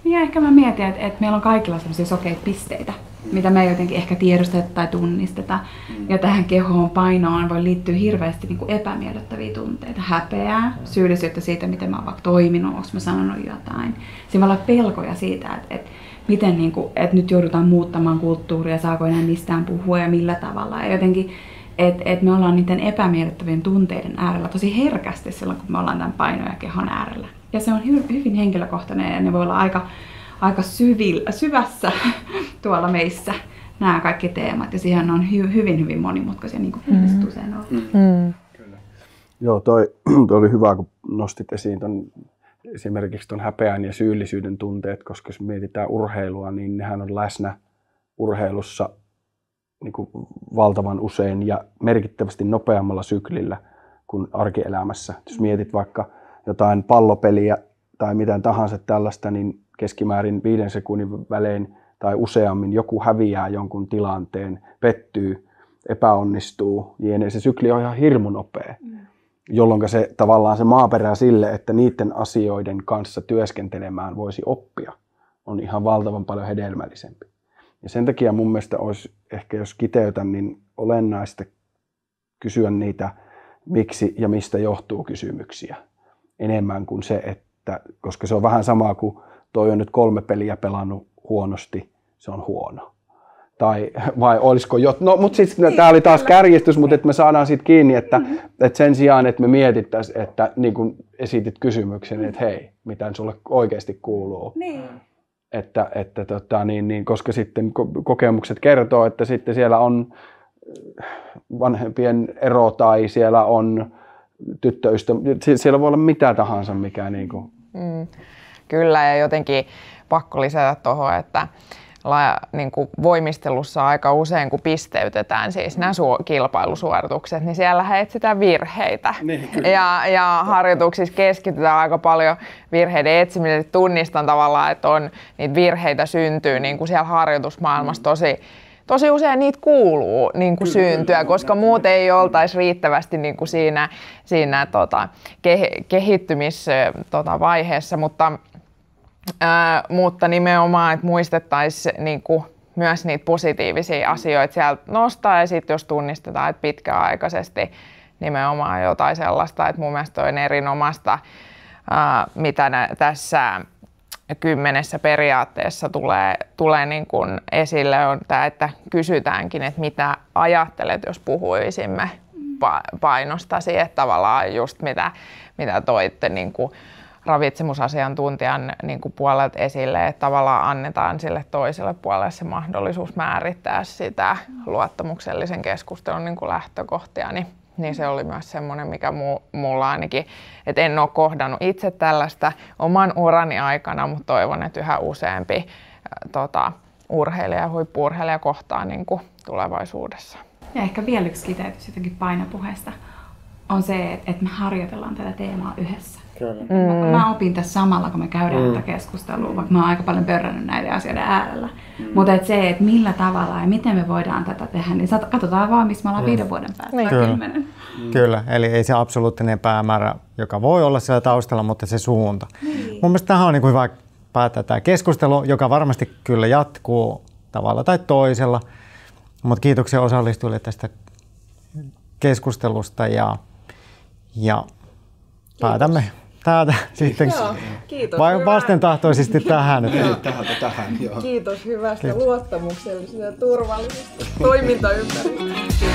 Ja ehkä mä mietin, että meillä on kaikilla sellaisia sokeita pisteitä, mitä me ei jotenkin ehkä tiedosteta tai tunnisteta. Ja tähän kehoon, painoon voi liittyä hirveästi niin kuin epämiellyttäviä tunteita, häpeää, syyllisyyttä siitä, miten mä oon vaikka toiminut, onko mä sanonut jotain. Siinä voi olla pelkoja siitä, että miten niin kuin, että nyt joudutaan muuttamaan kulttuuria, saako enää mistään puhua ja millä tavalla. Ja jotenkin, että me ollaan niiden epämiellyttävien tunteiden äärellä tosi herkästi silloin, kun me ollaan tämän painon ja kehon äärellä. Ja se on hyvin henkilökohtainen, ja ne voi olla aika syvässä tuolla meissä nämä kaikki teemat. Ja siihen on hyvin monimutkaisia, niin kuin ihmiset usein on. Joo, toi oli hyvä, kun nostit esiin esimerkiksi ton häpeän ja syyllisyyden tunteet, koska jos mietitään urheilua, niin nehän on läsnä urheilussa niin kuin valtavan usein ja merkittävästi nopeammalla syklillä kuin arkielämässä. Jos mietit vaikka jotain pallopeliä tai mitään tahansa tällaista, niin keskimäärin 5 sekunnin välein tai useammin joku häviää jonkun tilanteen, pettyy, epäonnistuu, ja se sykli on ihan hirmu nopea. Jolloin se tavallaan se maaperä sille, että niiden asioiden kanssa työskentelemään voisi oppia, on ihan valtavan paljon hedelmällisempi. Ja sen takia mun mielestä olisi ehkä, jos kiteytän, niin olennaista kysyä niitä miksi ja mistä johtuu kysymyksiä. Enemmän kuin se, että koska se on vähän sama kuin toi on nyt 3 peliä pelannut huonosti, se on huono. Tai vai olisiko no mutta siis tämä oli taas kärjistys, mutta että me saadaan siitä kiinni, että sen sijaan, että me mietittäisiin, että niin kuin esitit kysymyksen, että hei, mitä sulle oikeasti kuuluu. Niin. Koska sitten kokemukset kertoo, että sitten siellä on vanhempien ero tai siellä on tyttöystä, siellä voi olla mitä tahansa mikä niinku. kyllä, ja jotenkin pakko lisätä tuohon, että niin kuin voimistelussa aika usein, kun pisteytetään siis nämä kilpailusuoritukset, niin siellä etsitään virheitä. Ja harjoituksissa keskitytään aika paljon virheiden etsimiseen. Tunnistan tavallaan, että niitä virheitä syntyy niin kuin siellä harjoitusmaailmassa tosi usein niitä kuuluu niin kuin syntyä, koska muuten ei oltaisi riittävästi niin kuin siinä kehittymisvaiheessa, mutta nimenomaan, että muistettaisiin niin kuin myös niitä positiivisia asioita sieltä nostaa, ja sitten jos tunnistetaan, että pitkäaikaisesti nimenomaan jotain sellaista, että mun mielestä on erinomaista, mitä tässä 10 periaatteessa tulee niin kuin esille, on tämä, että kysytäänkin, että mitä ajattelet, jos puhuisimme painostasi, että tavallaan just mitä toitte niin kuin ravitsemusasiantuntijan niin kuin puolelta esille, että tavallaan annetaan sille toiselle puolelle se mahdollisuus määrittää sitä luottamuksellisen keskustelun niin kuin lähtökohtia, niin se oli myös semmoinen, mikä mulla ainakin, että en ole kohdannut itse tällaista oman urani aikana, mutta toivon, että yhä useampi urheilija ja huippu-urheilija kohtaa niin kuin tulevaisuudessa. Ja ehkä vielä yksi kiteytys jotenkin painopuheesta on se, että me harjoitellaan tätä teemaa yhdessä. Mä opin tässä samalla, kun me käydään tätä keskustelua, vaikka mä oon aika paljon pörrännyt näiden asioiden äärellä. Mutta se, että millä tavalla ja miten me voidaan tätä tehdä, niin katsotaan vaan, missä me ollaan 5 vuoden päästä. Kyllä, eli ei se absoluuttinen päämäärä, joka voi olla siellä taustalla, mutta se suunta. Mun mielestä tähän on niin kuin hyvä päättää tämä keskustelu, joka varmasti kyllä jatkuu tavalla tai toisella. Mutta kiitoksia osallistujille tästä keskustelusta ja päätämme täältä sitten vastentahtoisesti tähän. Kiitos hyvästä luottamuksellisesta ja turvallisesta toimintaympäristöstä.